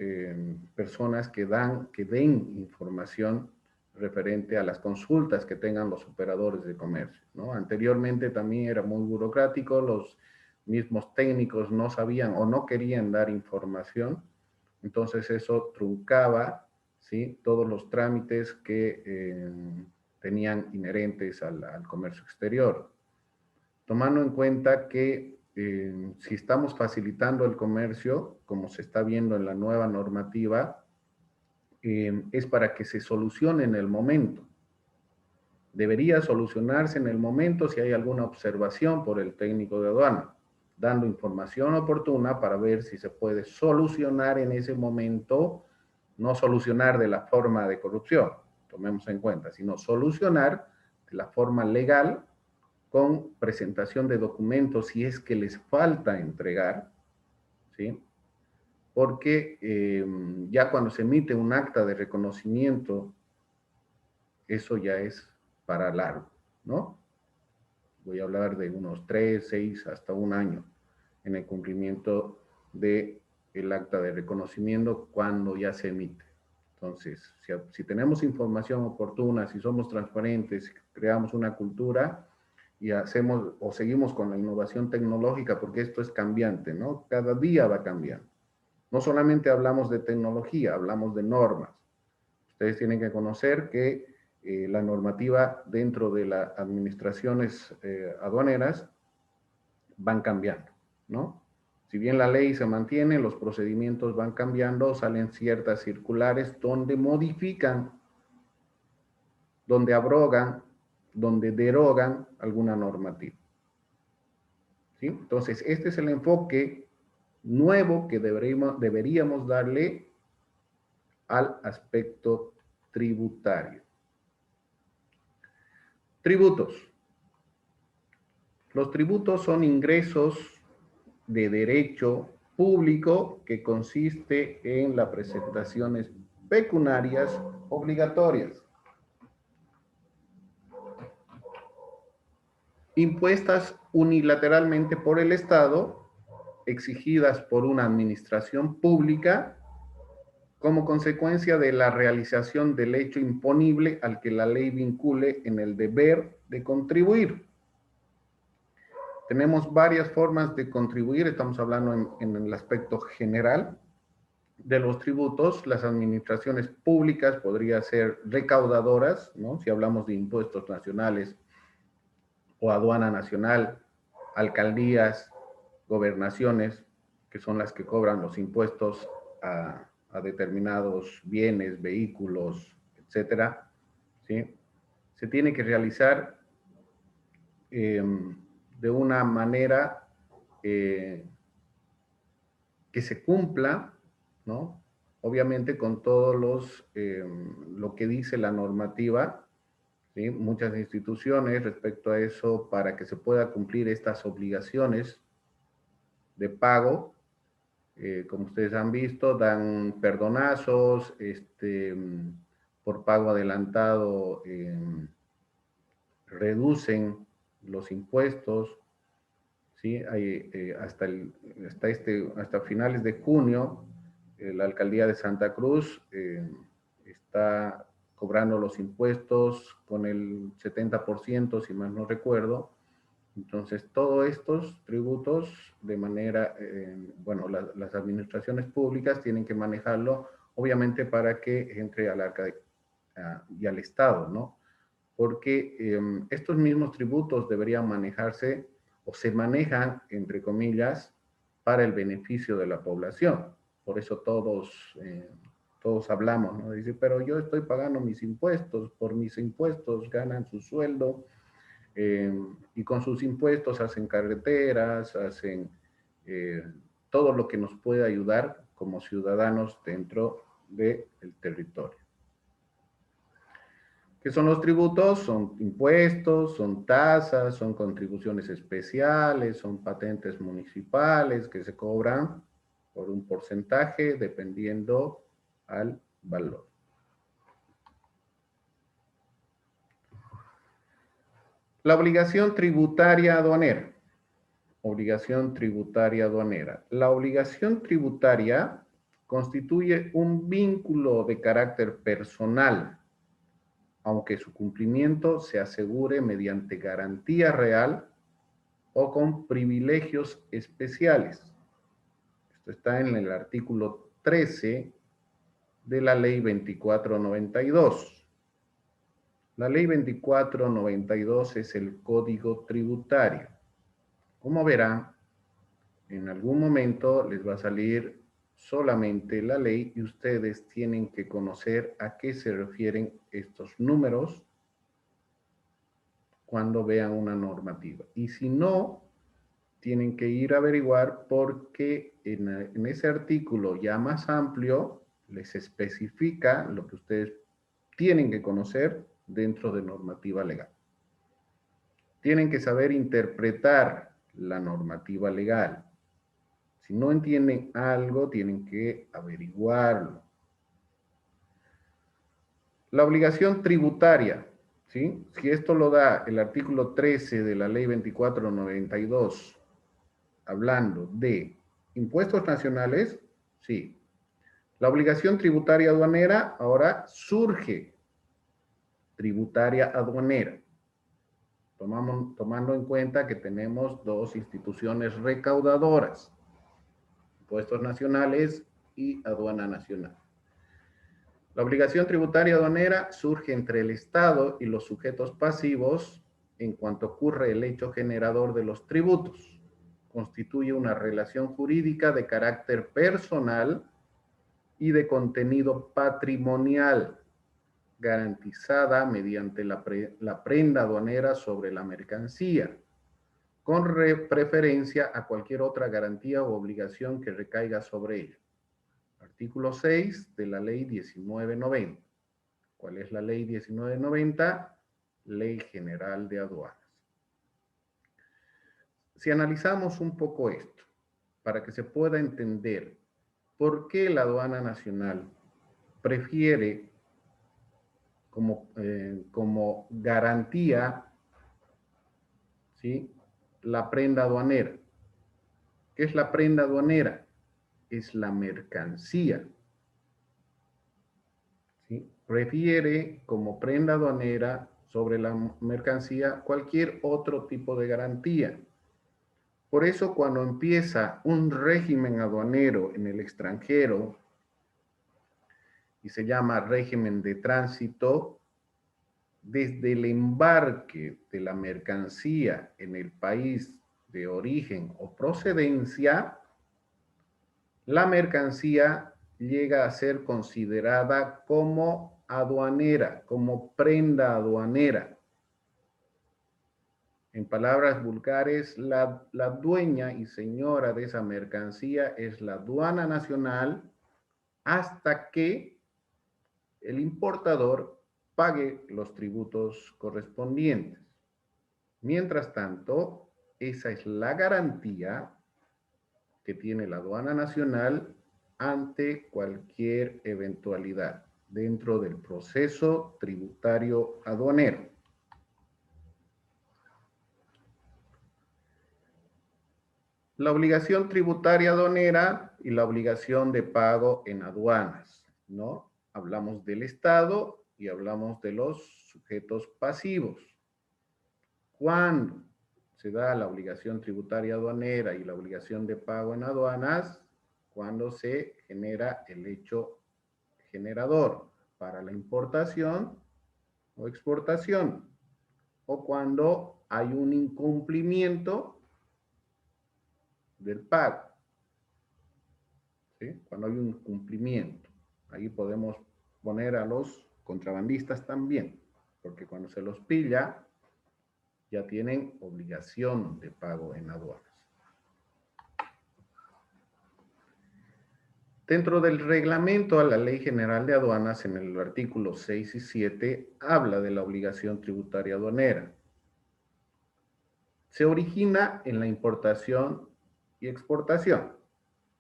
personas que den información referente a las consultas que tengan los operadores de comercio, ¿no? Anteriormente también era muy burocrático, los mismos técnicos no sabían o no querían dar información, entonces eso truncaba ¿sí? Todos los trámites que tenían inherentes al comercio exterior. Tomando en cuenta que si estamos facilitando el comercio, como se está viendo en la nueva normativa, es para que se solucione en el momento. Debería solucionarse en el momento si hay alguna observación por el técnico de aduana, dando información oportuna para ver si se puede solucionar en ese momento, no solucionar de la forma de corrupción, tomemos en cuenta, sino solucionar de la forma legal con presentación de documentos si es que les falta entregar, ¿sí? Porque ya cuando se emite un acta de reconocimiento, eso ya es para largo, ¿no? Voy a hablar de unos 3, 6, hasta un año en el cumplimiento del acta de reconocimiento cuando ya se emite. Entonces, si tenemos información oportuna, si somos transparentes, si creamos una cultura y hacemos o seguimos con la innovación tecnológica, porque esto es cambiante, ¿no? Cada día va cambiando. No solamente hablamos de tecnología, hablamos de normas. Ustedes tienen que conocer que la normativa dentro de las administraciones aduaneras van cambiando, ¿no? Si bien la ley se mantiene, los procedimientos van cambiando, salen ciertas circulares donde modifican, donde abrogan, donde derogan alguna normativa, ¿sí? Entonces, este es el enfoque nuevo que deberíamos darle al aspecto tributario. Tributos. Los tributos son ingresos de derecho público que consiste en las presentaciones pecuniarias obligatorias, impuestas unilateralmente por el Estado, exigidas por una administración pública como consecuencia de la realización del hecho imponible al que la ley vincule en el deber de contribuir. Tenemos varias formas de contribuir, estamos hablando en el aspecto general de los tributos. Las administraciones públicas podrían ser recaudadoras, ¿no? Si hablamos de impuestos nacionales o aduana nacional, alcaldías, gobernaciones, que son las que cobran los impuestos a determinados bienes, vehículos, etcétera, ¿sí? Se tiene que realizar de una manera que se cumpla, ¿no? Obviamente con todos lo que dice la normativa, ¿sí? Muchas instituciones respecto a eso, para que se pueda cumplir estas obligaciones de pago, como ustedes han visto, dan perdonazos, por pago adelantado, reducen los impuestos, ¿sí? Hay, hasta finales de junio, la alcaldía de Santa Cruz está cobrando los impuestos con el 70%, si mal no recuerdo. Entonces, todos estos tributos, de manera, bueno, las administraciones públicas tienen que manejarlo, obviamente, para que entre al arca y al Estado, ¿no? Porque estos mismos tributos deberían manejarse o se manejan, entre comillas, para el beneficio de la población. Por eso todos hablamos, ¿no? Dice, pero yo estoy pagando mis impuestos, por mis impuestos ganan su sueldo, y con sus impuestos hacen carreteras, hacen eh, todo lo que nos puede ayudar como ciudadanos dentro del territorio. ¿Qué son los tributos? Son impuestos, son tasas, son contribuciones especiales, son patentes municipales que se cobran por un porcentaje dependiendo al valor. La obligación tributaria aduanera. Obligación tributaria aduanera. La obligación tributaria constituye un vínculo de carácter personal, aunque su cumplimiento se asegure mediante garantía real o con privilegios especiales. Esto está en el artículo 13 de la Ley 2492. La Ley 2492 es el Código Tributario. Como verán, en algún momento les va a salir solamente la ley y ustedes tienen que conocer a qué se refieren estos números cuando vean una normativa. Y si no, tienen que ir a averiguar porque en ese artículo ya más amplio les especifica lo que ustedes tienen que conocer dentro de normativa legal. Tienen que saber interpretar la normativa legal. Si no entienden algo, tienen que averiguarlo. La obligación tributaria, ¿sí? Si esto lo da el artículo 13 de la Ley 2492, hablando de impuestos nacionales, sí. La obligación tributaria aduanera ahora surge tributaria aduanera. Tomando en cuenta que tenemos dos instituciones recaudadoras, impuestos nacionales y aduana nacional. La obligación tributaria aduanera surge entre el Estado y los sujetos pasivos en cuanto ocurre el hecho generador de los tributos. Constituye una relación jurídica de carácter personal y de contenido patrimonial, garantizada mediante la prenda aduanera sobre la mercancía, con preferencia a cualquier otra garantía o obligación que recaiga sobre ella. Artículo 6 de la Ley 1990. ¿Cuál es la Ley 1990? Ley General de Aduanas. Si analizamos un poco esto, para que se pueda entender por qué la aduana nacional prefiere como garantía, ¿sí?, la prenda aduanera. ¿Qué es la prenda aduanera? Es la mercancía. ¿Sí? Prefiere como prenda aduanera sobre la mercancía cualquier otro tipo de garantía. Por eso cuando empieza un régimen aduanero en el extranjero y se llama régimen de tránsito, desde el embarque de la mercancía en el país de origen o procedencia, la mercancía llega a ser considerada como aduanera, como prenda aduanera. En palabras vulgares, la dueña y señora de esa mercancía es la aduana nacional hasta que el importador pague los tributos correspondientes. Mientras tanto, esa es la garantía que tiene la aduana nacional ante cualquier eventualidad dentro del proceso tributario aduanero. La obligación tributaria aduanera y la obligación de pago en aduanas, ¿no? Hablamos del Estado y hablamos de los sujetos pasivos. Cuando se da la obligación tributaria aduanera y la obligación de pago en aduanas, cuando se genera el hecho generador para la importación o exportación, o cuando hay un incumplimiento del pago, ¿sí? Cuando hay un incumplimiento, ahí podemos poner a los contrabandistas también, porque cuando se los pilla, ya tienen obligación de pago en aduanas. Dentro del reglamento a la Ley General de Aduanas, en el artículo 6 y 7, habla de la obligación tributaria aduanera. Se origina en la importación y exportación,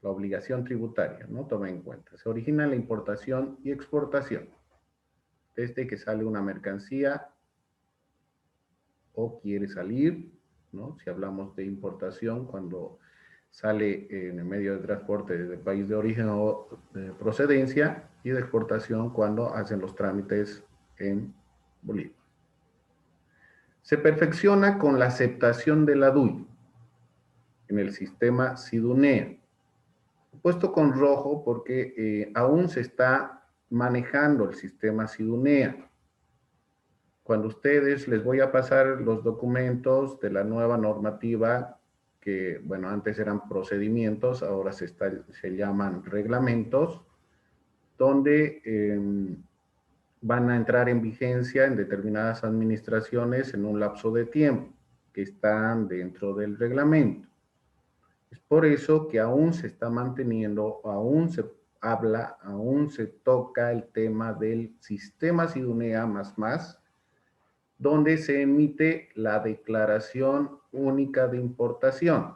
la obligación tributaria, ¿no? Toma en cuenta. Se origina en la importación y exportación. Desde que sale una mercancía o quiere salir, ¿no? Si hablamos de importación, cuando sale en el medio de transporte del país de origen o de procedencia, y de exportación cuando hacen los trámites en Bolivia. Se perfecciona con la aceptación de la DUI en el sistema SIDUNEA. He puesto con rojo porque aún se está manejando el sistema SIDUNEA. Cuando ustedes, les voy a pasar los documentos de la nueva normativa que, bueno, antes eran procedimientos, ahora se llaman reglamentos, donde van a entrar en vigencia en determinadas administraciones en un lapso de tiempo que están dentro del reglamento. Es por eso que aún se está manteniendo, aún se habla, aún se toca el tema del sistema SIDUNEA++, donde se emite la declaración única de importación.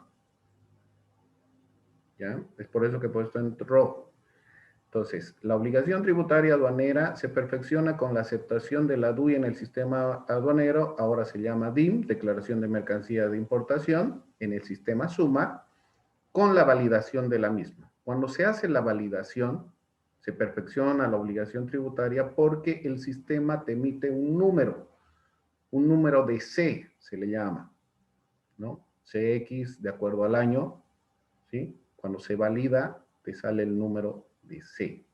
¿Ya? Es por eso que he puesto en rojo. Entonces, la obligación tributaria aduanera se perfecciona con la aceptación de la DUI en el sistema aduanero, ahora se llama DIM, Declaración de Mercancía de Importación, en el sistema SUMA, con la validación de la misma. Cuando se hace la validación, se perfecciona la obligación tributaria porque el sistema te emite un número de C, se le llama, ¿no? CX de acuerdo al año, ¿sí? Cuando se valida, te sale el número de C.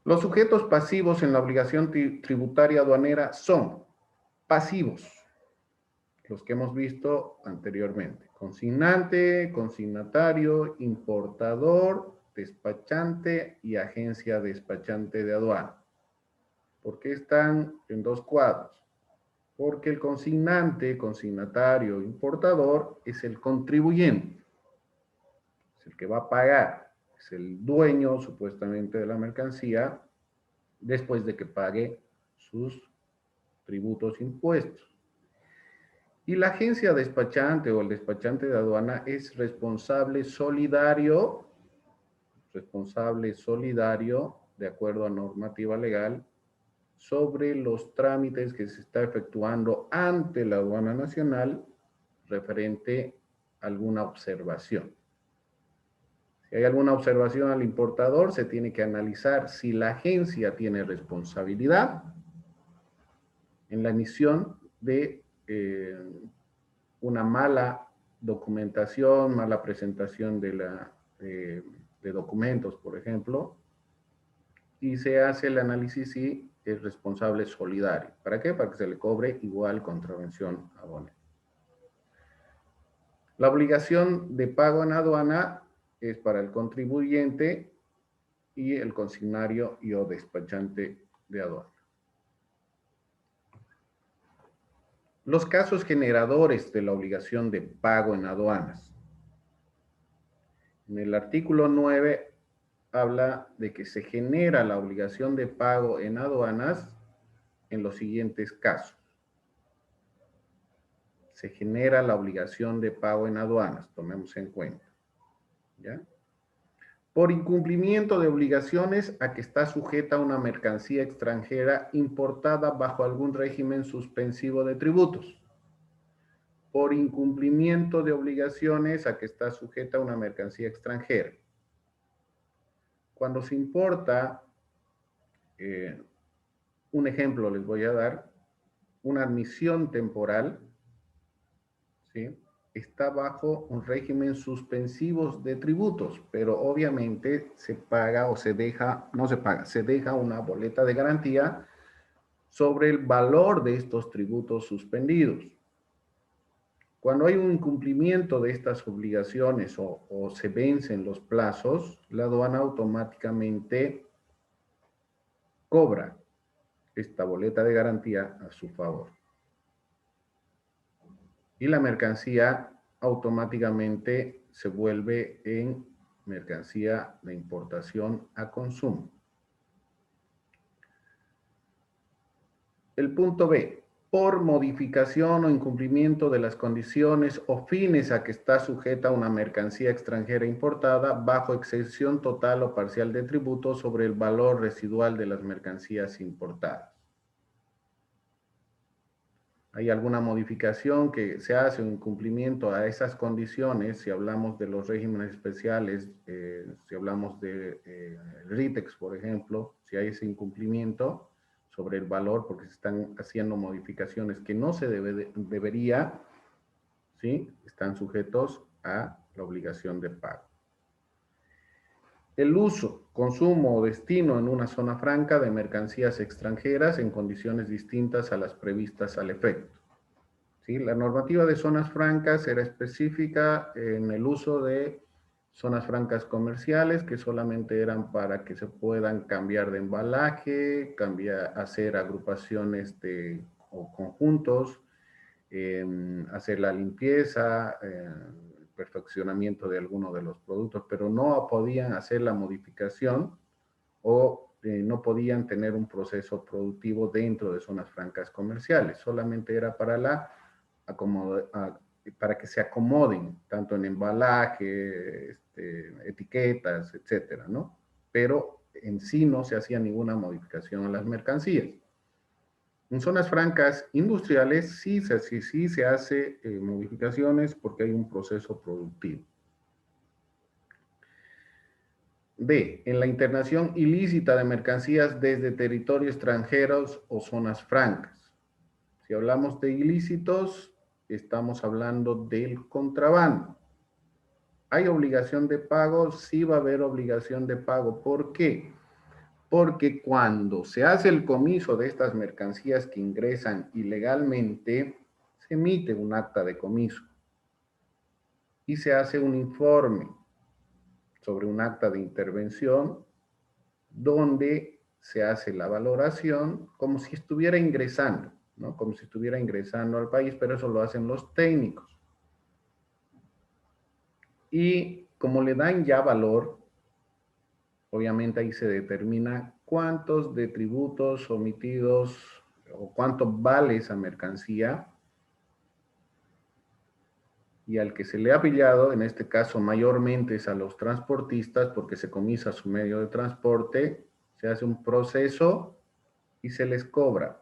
Los sujetos pasivos en la obligación tributaria aduanera son pasivos, los que hemos visto anteriormente. Consignante, consignatario, importador, despachante y agencia despachante de aduana. ¿Por qué están en dos cuadros? Porque el consignante, consignatario, importador es el contribuyente, es el que va a pagar, es el dueño supuestamente de la mercancía después de que pague sus tributos e impuestos. Y la agencia despachante o el despachante de aduana es responsable solidario de acuerdo a normativa legal sobre los trámites que se está efectuando ante la aduana nacional referente a alguna observación. Si hay alguna observación al importador, se tiene que analizar si la agencia tiene responsabilidad en la emisión de una mala documentación, mala presentación de documentos, por ejemplo, y se hace el análisis si es responsable solidario. ¿Para qué? Para que se le cobre igual contravención aduanera. La obligación de pago en aduana es para el contribuyente y el consignario y o despachante de aduana. Los casos generadores de la obligación de pago en aduanas. En el artículo 9 habla de que se genera la obligación de pago en aduanas en los siguientes casos. Se genera la obligación de pago en aduanas, tomemos en cuenta. ¿Ya? Por incumplimiento de obligaciones a que está sujeta una mercancía extranjera importada bajo algún régimen suspensivo de tributos. Por incumplimiento de obligaciones a que está sujeta una mercancía extranjera. Cuando se importa, un ejemplo les voy a dar, una admisión temporal, ¿sí? Está bajo un régimen suspensivo de tributos, pero obviamente se paga o se deja, no se paga, se deja una boleta de garantía sobre el valor de estos tributos suspendidos. Cuando hay un incumplimiento de estas obligaciones o se vencen los plazos, la aduana automáticamente cobra esta boleta de garantía a su favor. Y la mercancía automáticamente se vuelve en mercancía de importación a consumo. El punto B, por modificación o incumplimiento de las condiciones o fines a que está sujeta una mercancía extranjera importada bajo exención total o parcial de tributo sobre el valor residual de las mercancías importadas. Hay alguna modificación que se hace en cumplimiento a esas condiciones, si hablamos de los regímenes especiales, si hablamos de RITEX, por ejemplo, si hay ese incumplimiento sobre el valor porque se están haciendo modificaciones que no se debería, ¿sí? Están sujetos a la obligación de pago. El uso, consumo o destino en una zona franca de mercancías extranjeras en condiciones distintas a las previstas al efecto. ¿Sí? La normativa de zonas francas era específica en el uso de zonas francas comerciales que solamente eran para que se puedan cambiar de embalaje, hacer agrupaciones o conjuntos, hacer la limpieza, perfeccionamiento de alguno de los productos, pero no podían hacer la modificación o no podían tener un proceso productivo dentro de zonas francas comerciales, solamente era para para que se acomoden, tanto en embalaje, etiquetas, etcétera, ¿no? Pero en sí no se hacía ninguna modificación a las mercancías. En zonas francas industriales sí se hace modificaciones porque hay un proceso productivo. B. En la internación ilícita de mercancías desde territorios extranjeros o zonas francas. Si hablamos de ilícitos, estamos hablando del contrabando. ¿Hay obligación de pago? Sí va a haber obligación de pago. ¿Por qué? Porque cuando se hace el comiso de estas mercancías que ingresan ilegalmente, se emite un acta de comiso y se hace un informe sobre un acta de intervención donde se hace la valoración como si estuviera ingresando, ¿no? Como si estuviera ingresando al país, pero eso lo hacen los técnicos. Y como le dan ya valor, obviamente ahí se determina cuántos de tributos omitidos o cuánto vale esa mercancía, y al que se le ha pillado, en este caso mayormente es a los transportistas, porque se comisa su medio de transporte, se hace un proceso y se les cobra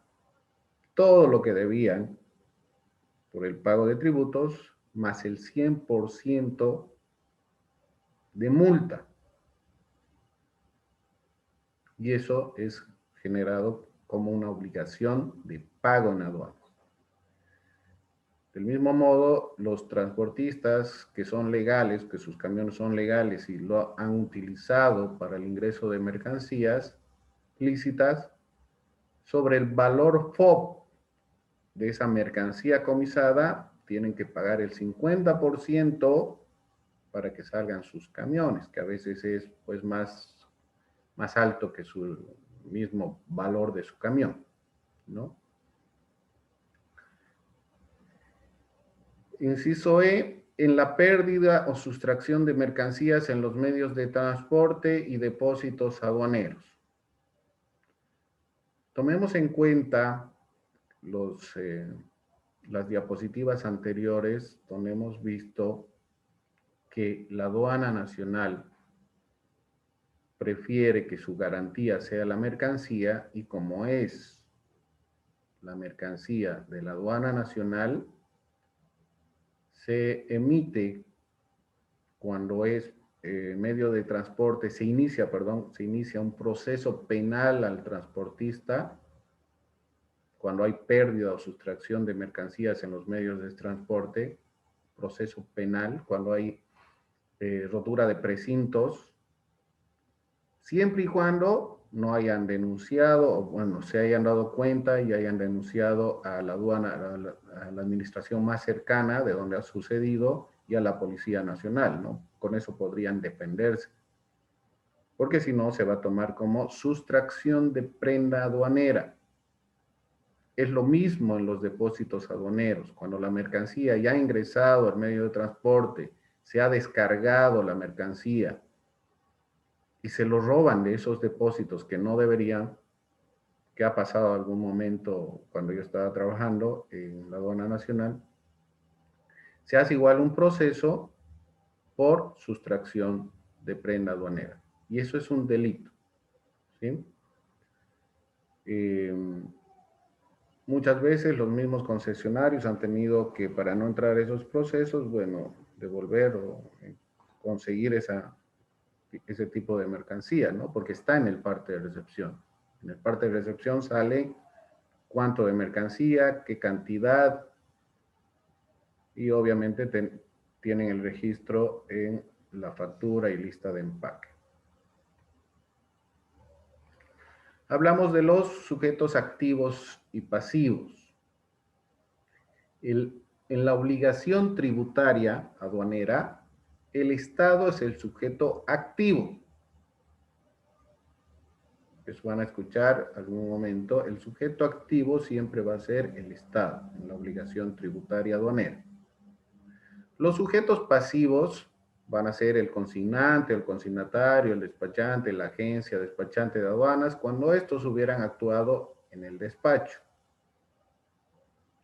todo lo que debían por el pago de tributos, más el 100% de multa. Y eso es generado como una obligación de pago en aduanas. Del mismo modo, los transportistas que son legales, que sus camiones son legales y lo han utilizado para el ingreso de mercancías lícitas, sobre el valor FOB de esa mercancía comisada, tienen que pagar el 50% para que salgan sus camiones, que a veces es pues más alto que su mismo valor de su camión, ¿no? Inciso E, en la pérdida o sustracción de mercancías en los medios de transporte y depósitos aduaneros. Tomemos en cuenta las diapositivas anteriores, donde hemos visto que la aduana nacional prefiere que su garantía sea la mercancía, y como es la mercancía de la aduana nacional, se emite cuando es medio de transporte, se inicia un proceso penal al transportista cuando hay pérdida o sustracción de mercancías en los medios de transporte, proceso penal, cuando hay rotura de precintos, siempre y cuando no hayan denunciado, o bueno, se hayan dado cuenta y hayan denunciado a la aduana, a la administración más cercana de donde ha sucedido y a la Policía Nacional, ¿no? Con eso podrían defenderse. Porque si no, se va a tomar como sustracción de prenda aduanera. Es lo mismo en los depósitos aduaneros. Cuando la mercancía ya ha ingresado al medio de transporte, se ha descargado la mercancía y se lo roban de esos depósitos que no deberían, que ha pasado algún momento cuando yo estaba trabajando en la aduana nacional, se hace igual un proceso por sustracción de prenda aduanera. Y eso es un delito, ¿sí? Eh, Muchas veces los mismos concesionarios han tenido que, para no entrar a esos procesos, bueno, devolver o conseguir ese tipo de mercancía, ¿no? Porque está en el parte de recepción. En el parte de recepción sale cuánto de mercancía, qué cantidad, y obviamente tienen el registro en la factura y lista de empaque. Hablamos de los sujetos activos y pasivos. En la obligación tributaria aduanera, el Estado es el sujeto activo. Pues van a escuchar algún momento, el sujeto activo siempre va a ser el Estado en la obligación tributaria aduanera. Los sujetos pasivos van a ser el consignante, el consignatario, el despachante, la agencia despachante de aduanas, cuando estos hubieran actuado en el despacho.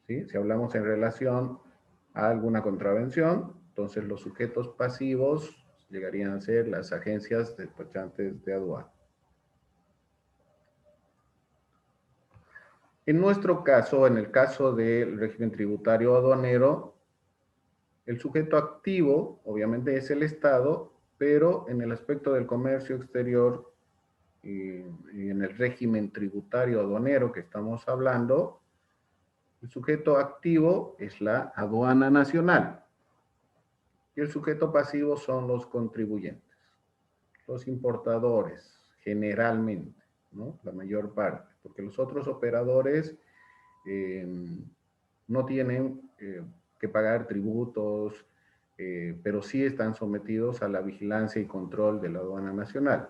¿Sí? Si hablamos en relación a alguna contravención, entonces los sujetos pasivos llegarían a ser las agencias despachantes de aduanas. En nuestro caso, en el caso del régimen tributario aduanero, el sujeto activo, obviamente, es el Estado, pero en el aspecto del comercio exterior y en el régimen tributario aduanero que estamos hablando, el sujeto activo es la aduana nacional y el sujeto pasivo son los contribuyentes, los importadores, generalmente, ¿no? La mayor parte, porque los otros operadores eh, no tienen que pagar tributos, pero sí están sometidos a la vigilancia y control de la aduana nacional.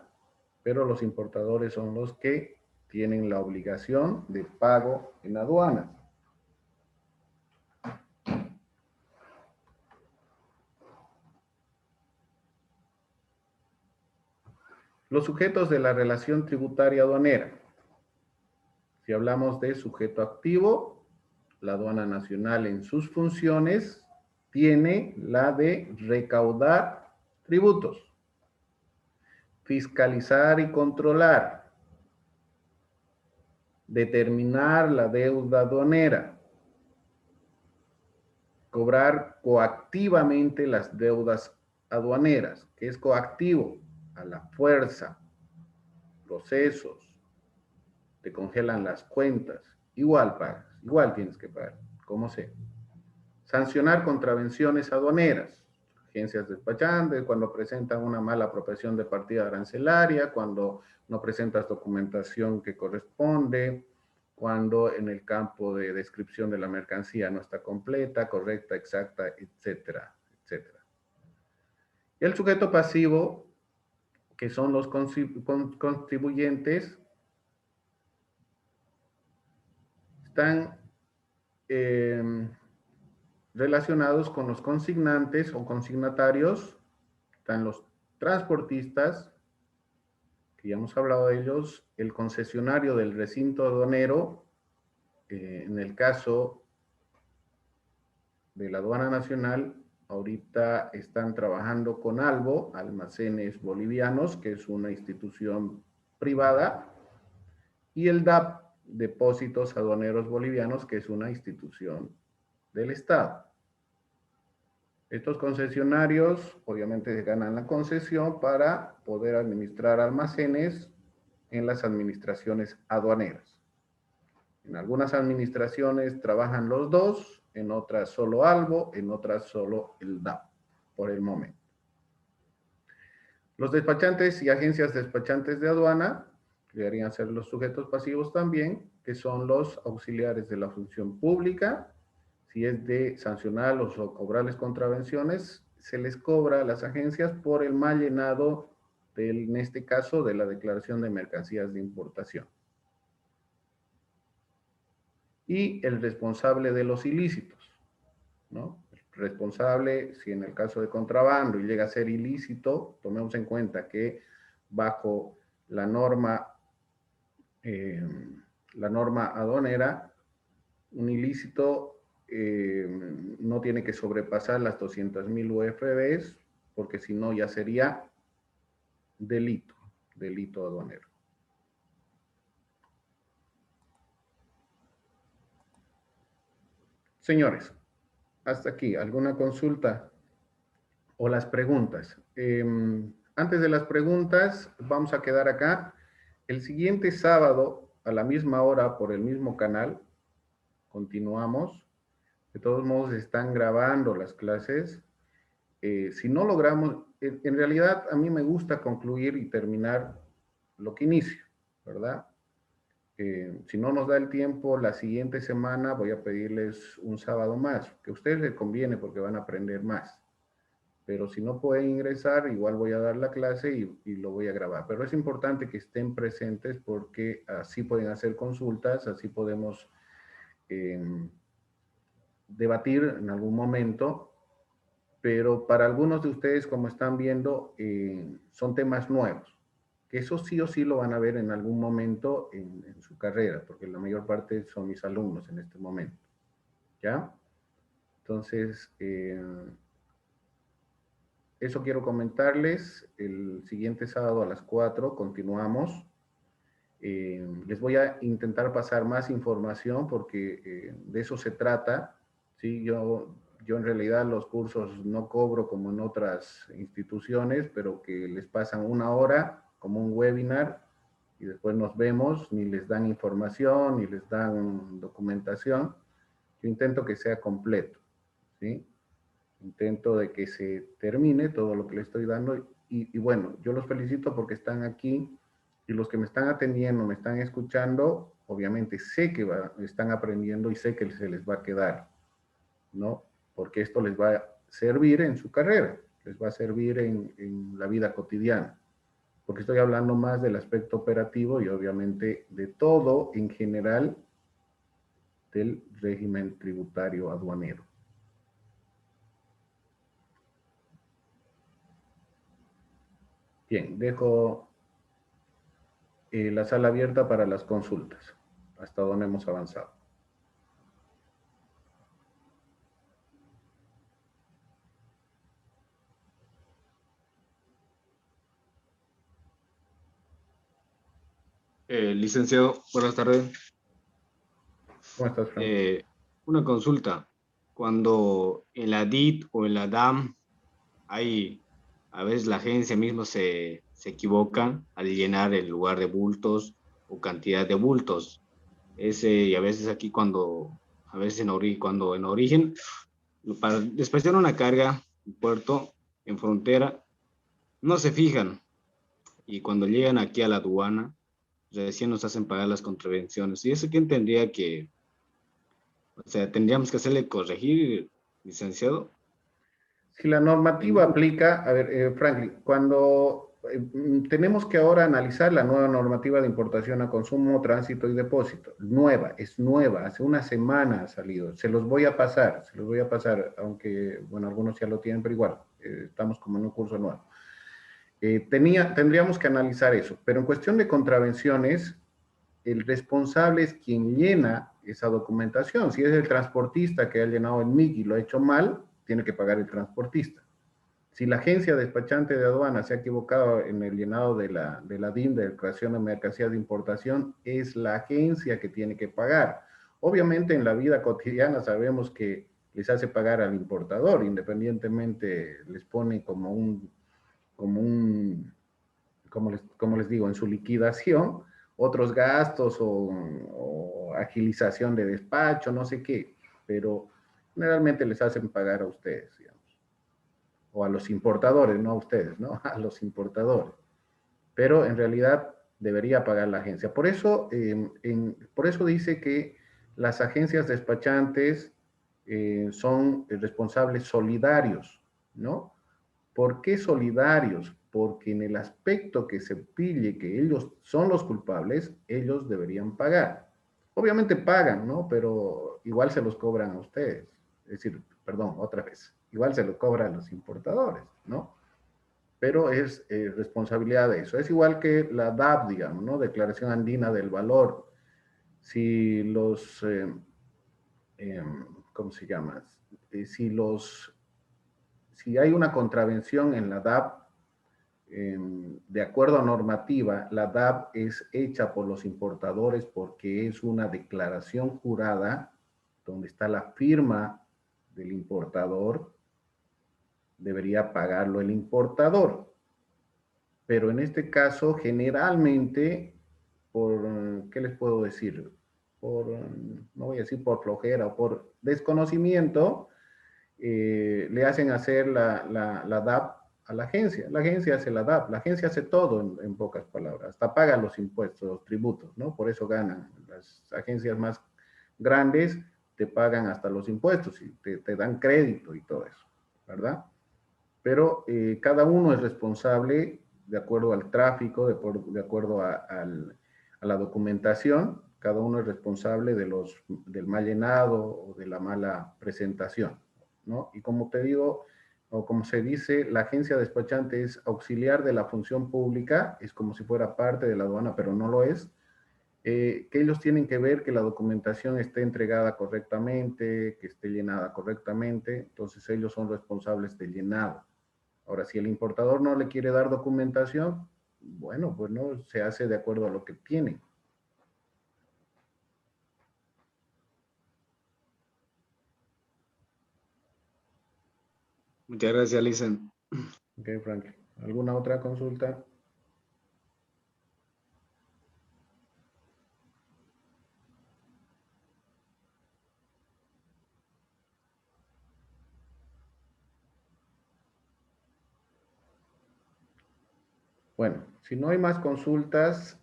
Pero los importadores son los que tienen la obligación de pago en aduanas. Los sujetos de la relación tributaria aduanera. Si hablamos de sujeto activo, la aduana nacional en sus funciones tiene la de recaudar tributos, fiscalizar y controlar, determinar la deuda aduanera, cobrar coactivamente las deudas aduaneras. ¿Qué es coactivo? A la fuerza, procesos, te congelan las cuentas, igual pagas, igual tienes que pagar, como sea. Sancionar contravenciones aduaneras, agencias despachantes, cuando presentan una mala apropiación de partida arancelaria, cuando no presentas documentación que corresponde, cuando en el campo de descripción de la mercancía no está completa, correcta, exacta, etcétera, etcétera. Y el sujeto pasivo, que son los contribuyentes, están relacionados con los consignantes o consignatarios, están los transportistas, que ya hemos hablado de ellos, el concesionario del recinto aduanero, en el caso de la aduana nacional, ahorita están trabajando con Albo, Almacenes Bolivianos, que es una institución privada, y el DAP, Depósitos Aduaneros Bolivianos, que es una institución del Estado. Estos concesionarios obviamente ganan la concesión para poder administrar almacenes en las administraciones aduaneras. En algunas administraciones trabajan los dos, en otras solo Albo, en otras solo el DAP, por el momento. Los despachantes y agencias despachantes de aduana deberían ser los sujetos pasivos también, que son los auxiliares de la función pública. Si es de sancionarlos o cobrarles contravenciones, se les cobra a las agencias por el mal llenado, en este caso, de la declaración de mercancías de importación. Y el responsable de los ilícitos, ¿no? El responsable, si en el caso de contrabando y llega a ser ilícito, tomemos en cuenta que bajo la norma aduanera, un ilícito no tiene que sobrepasar las 200.000 UFBs, porque si no ya sería delito aduanero. Señores, hasta aquí, ¿alguna consulta o las preguntas? Antes de las preguntas, vamos a quedar acá. El siguiente sábado, a la misma hora, por el mismo canal, continuamos. De todos modos, están grabando las clases. Si no logramos, en realidad a mí me gusta concluir y terminar lo que inicio, ¿verdad? Si no nos da el tiempo, la siguiente semana voy a pedirles un sábado más, que a ustedes les conviene porque van a aprender más. Pero si no pueden ingresar, igual voy a dar la clase y lo voy a grabar. Pero es importante que estén presentes porque así pueden hacer consultas, así podemos eh, debatir en algún momento. Pero para algunos de ustedes, como están viendo, son temas nuevos, que eso sí o sí lo van a ver en algún momento en su carrera, porque la mayor parte son mis alumnos en este momento, ¿ya? Entonces, eso quiero comentarles. El siguiente sábado a las 4 continuamos. Les voy a intentar pasar más información porque de eso se trata. ¿Sí? Yo en realidad los cursos no cobro como en otras instituciones, pero que les pasan una hora como un webinar y después nos vemos, ni les dan información, ni les dan documentación. Yo intento que sea completo, ¿sí? Intento de que se termine todo lo que le estoy dando y bueno, yo los felicito porque están aquí y los que me están atendiendo, me están escuchando, obviamente sé que están aprendiendo y sé que se les va a quedar, ¿no? Porque esto les va a servir en su carrera, les va a servir en la vida cotidiana, porque estoy hablando más del aspecto operativo y obviamente de todo en general del régimen tributario aduanero. Bien, dejo la sala abierta para las consultas, hasta donde hemos avanzado. Licenciado, buenas tardes. ¿Cómo estás, Frank? Una consulta. Cuando en la DIT o en la DAM hay, a veces la agencia misma se equivoca al llenar el lugar de bultos o cantidad de bultos. Y a veces aquí a veces cuando en origen, para despachar una carga en puerto, en frontera, no se fijan. Y cuando llegan aquí a la aduana, recién nos hacen pagar las contravenciones. ¿Y eso quién tendría que, o sea, tendríamos que hacerle corregir, licenciado? Si la normativa aplica, a ver, Franklin, cuando tenemos que ahora analizar la nueva normativa de importación a consumo, tránsito y depósito, es nueva, hace una semana ha salido, se los voy a pasar, aunque, bueno, algunos ya lo tienen, pero igual, estamos como en un curso nuevo. Tendríamos que analizar eso, pero en cuestión de contravenciones, el responsable es quien llena esa documentación. Si es el transportista que ha llenado el MIC y lo ha hecho mal, tiene que pagar el transportista. Si la agencia despachante de aduana se ha equivocado en el llenado de la DIM, de declaración de mercancías de importación, es la agencia que tiene que pagar. Obviamente en la vida cotidiana sabemos que les hace pagar al importador, independientemente les pone como un como les digo, en su liquidación, otros gastos o agilización de despacho, no sé qué, pero generalmente les hacen pagar a ustedes, digamos, o a los importadores, no a ustedes, ¿no? A los importadores. Pero en realidad debería pagar la agencia. Por eso dice que las agencias despachantes son responsables solidarios, ¿no? ¿Por qué solidarios? Porque en el aspecto que se pille que ellos son los culpables, ellos deberían pagar. Obviamente pagan, ¿no? Pero igual se los cobran a ustedes. Es decir, perdón, otra vez, igual se lo cobran a los importadores, ¿no? Pero es responsabilidad de eso. Es igual que la DAB, digamos, ¿no? Declaración Andina del Valor. Si los, eh, ¿cómo se llama? Si si hay una contravención en la DAB, de acuerdo a normativa, la DAB es hecha por los importadores porque es una declaración jurada donde está la firma del importador, debería pagarlo el importador. Pero en este caso, generalmente, ¿qué les puedo decir? No voy a decir por flojera o por desconocimiento, le hacen hacer la DAB a la agencia. La agencia hace la DAP, la agencia hace todo en pocas palabras, hasta paga los impuestos, los tributos, ¿no? Por eso ganan. Las agencias más grandes te pagan hasta los impuestos y te dan crédito y todo eso, ¿verdad? Pero cada uno es responsable de acuerdo al tráfico, de acuerdo a la documentación, cada uno es responsable del mal llenado o de la mala presentación, ¿no? Y como te digo, o como se dice, la agencia despachante es auxiliar de la función pública, es como si fuera parte de la aduana, pero no lo es. Que ellos tienen que ver que la documentación esté entregada correctamente, que esté llenada correctamente, entonces ellos son responsables del llenado. Ahora, si el importador no le quiere dar documentación, bueno, pues no, se hace de acuerdo a lo que tiene. Muchas gracias, Lisen. Ok, Frank. ¿Alguna otra consulta? Bueno, si no hay más consultas,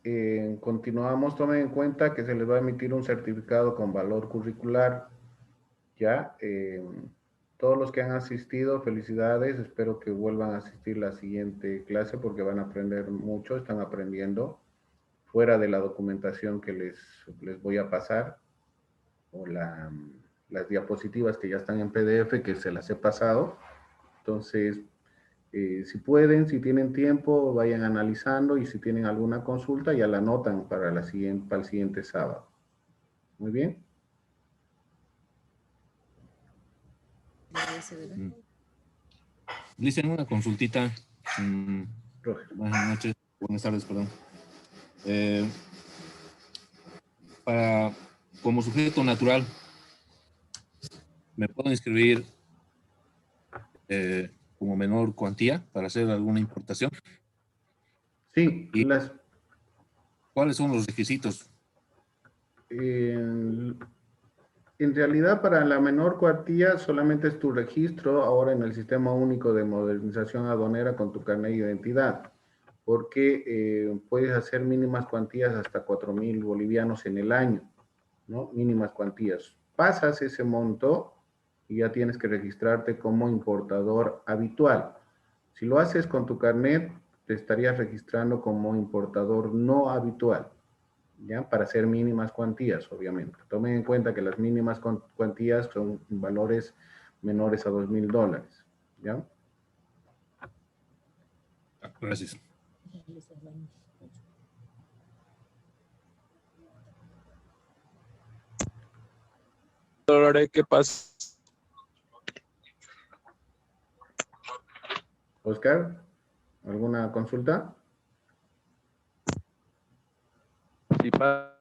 continuamos. Tomen en cuenta que se les va a emitir un certificado con valor curricular. Ya, todos los que han asistido, felicidades. Espero que vuelvan a asistir la siguiente clase porque van a aprender mucho, están aprendiendo fuera de la documentación que les voy a pasar o las diapositivas que ya están en PDF que se las he pasado. Entonces, si pueden, si tienen tiempo, vayan analizando y si tienen alguna consulta, ya la anotan para el siguiente sábado. Muy bien. Dicen una consultita. Roger. Buenas noches, buenas tardes, perdón. Como sujeto natural, ¿me puedo inscribir como menor cuantía para hacer alguna importación? Sí, ¿Y cuáles son los requisitos? En realidad, para la menor cuantía solamente es tu registro ahora en el Sistema Único de Modernización Aduanera con tu carnet de identidad, porque puedes hacer mínimas cuantías hasta 4.000 bolivianos en el año, ¿no? Mínimas cuantías. Pasas ese monto y ya tienes que registrarte como importador habitual. Si lo haces con tu carnet, te estarías registrando como importador no habitual. ¿Ya? Para hacer mínimas cuantías, obviamente. Tomen en cuenta que las mínimas cuantías son valores menores a $2.000, ¿ya? Gracias. Dólares, ¿qué pasa? Oscar, ¿alguna consulta? Si pasa,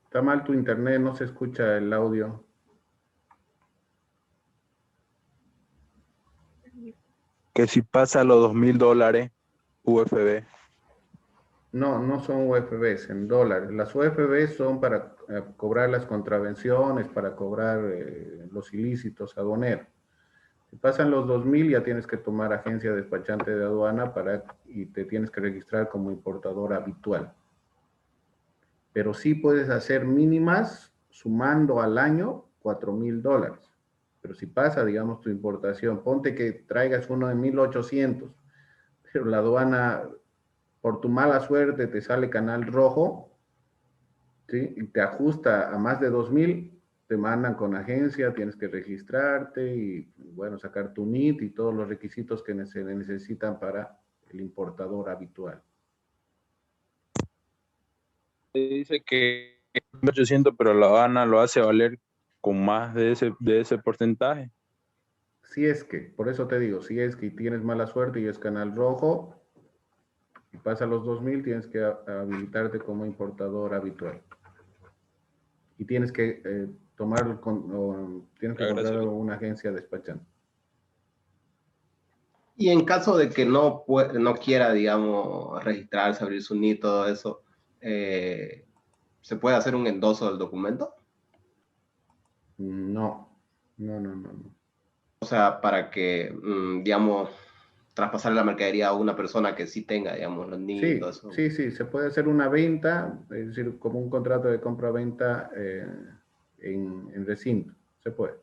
Está mal tu internet, no se escucha el audio. que si pasa los $2.000 UFB. No, no son UFBs, en dólares. Las UFBs son para cobrar las contravenciones, para cobrar los ilícitos aduaneros. Si pasan los 2.000, ya tienes que tomar agencia despachante de aduana y te tienes que registrar como importador habitual. Pero sí puedes hacer mínimas sumando al año $4.000. Pero si pasa, digamos, tu importación, ponte que traigas uno de 1.800, pero la aduana, por tu mala suerte, te sale canal rojo, ¿sí? Y te ajusta a más de 2.000, te mandan con agencia, tienes que registrarte y, bueno, sacar tu NIT y todos los requisitos que se necesitan para el importador habitual. Dice que 1.800, pero la Habana lo hace valer con más de ese porcentaje. Si es que, por eso te digo, si es que tienes mala suerte y es canal rojo y pasa los 2.000, tienes que habilitarte como importador habitual. Y tienes que tienes que encontrar una agencia despachante. Y en caso de que no quiera, digamos, registrarse, abrir su NIT, todo eso, ¿se puede hacer un endoso del documento? No, no, no, no, no. O sea, para que, digamos, traspasar la mercadería a una persona que sí tenga, digamos, los niños y todo eso. Sí, se puede hacer una venta, es decir, como un contrato de compra-venta en recinto, se puede.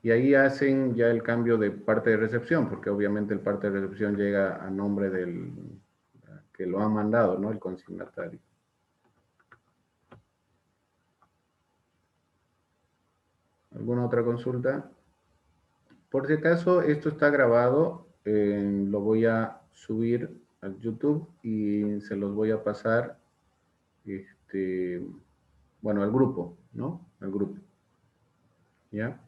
Y ahí hacen ya el cambio de parte de recepción, porque obviamente el parte de recepción llega a nombre del que lo ha mandado, ¿no? El consignatario. ¿Alguna otra consulta? Por si acaso, esto está grabado, lo voy a subir al YouTube y se los voy a pasar, bueno, al grupo, ¿no? Al grupo. ¿Ya?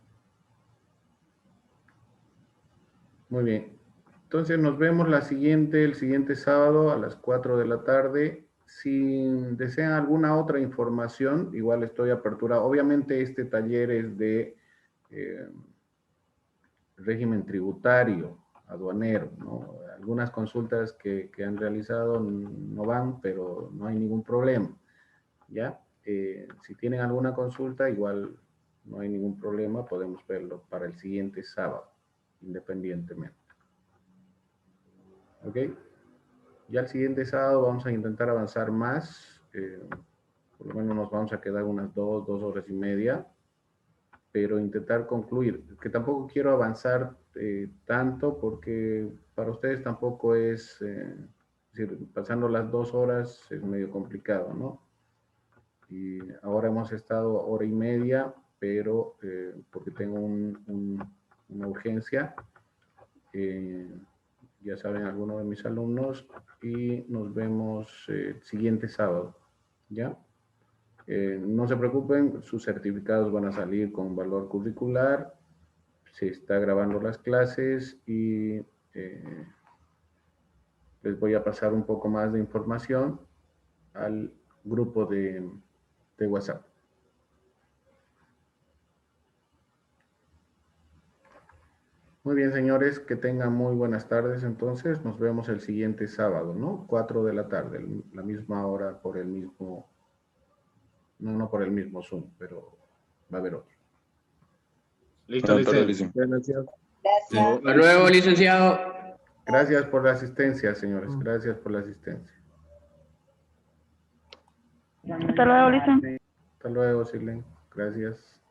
Muy bien. Entonces nos vemos el siguiente sábado a las 4 de la tarde. Si desean alguna otra información, igual estoy apertura. Obviamente este taller es de régimen tributario, aduanero, ¿no? Algunas consultas que han realizado no van, pero no hay ningún problema, ¿ya? Si tienen alguna consulta, igual no hay ningún problema, podemos verlo para el siguiente sábado, independientemente. ¿Ok? Ya el siguiente sábado vamos a intentar avanzar más, por lo menos nos vamos a quedar unas 2 horas y media, pero intentar concluir, que tampoco quiero avanzar tanto porque para ustedes tampoco es decir, pasando las 2 horas es medio complicado, ¿no? Y ahora hemos estado hora y media, pero porque tengo una urgencia, ya saben algunos de mis alumnos, y nos vemos siguiente sábado, ¿ya? No se preocupen, sus certificados van a salir con valor curricular, se está grabando las clases y les voy a pasar un poco más de información al grupo de WhatsApp. Muy bien, señores, que tengan muy buenas tardes. Entonces, nos vemos el siguiente sábado, ¿no? 4 de la tarde, la misma hora por el mismo, no por el mismo Zoom, pero va a haber otro. Listo, listo. Gracias. Hasta luego, licenciado. Gracias por la asistencia, señores. Gracias por la asistencia. Hasta luego, licenciado. Hasta luego, Silen. Gracias.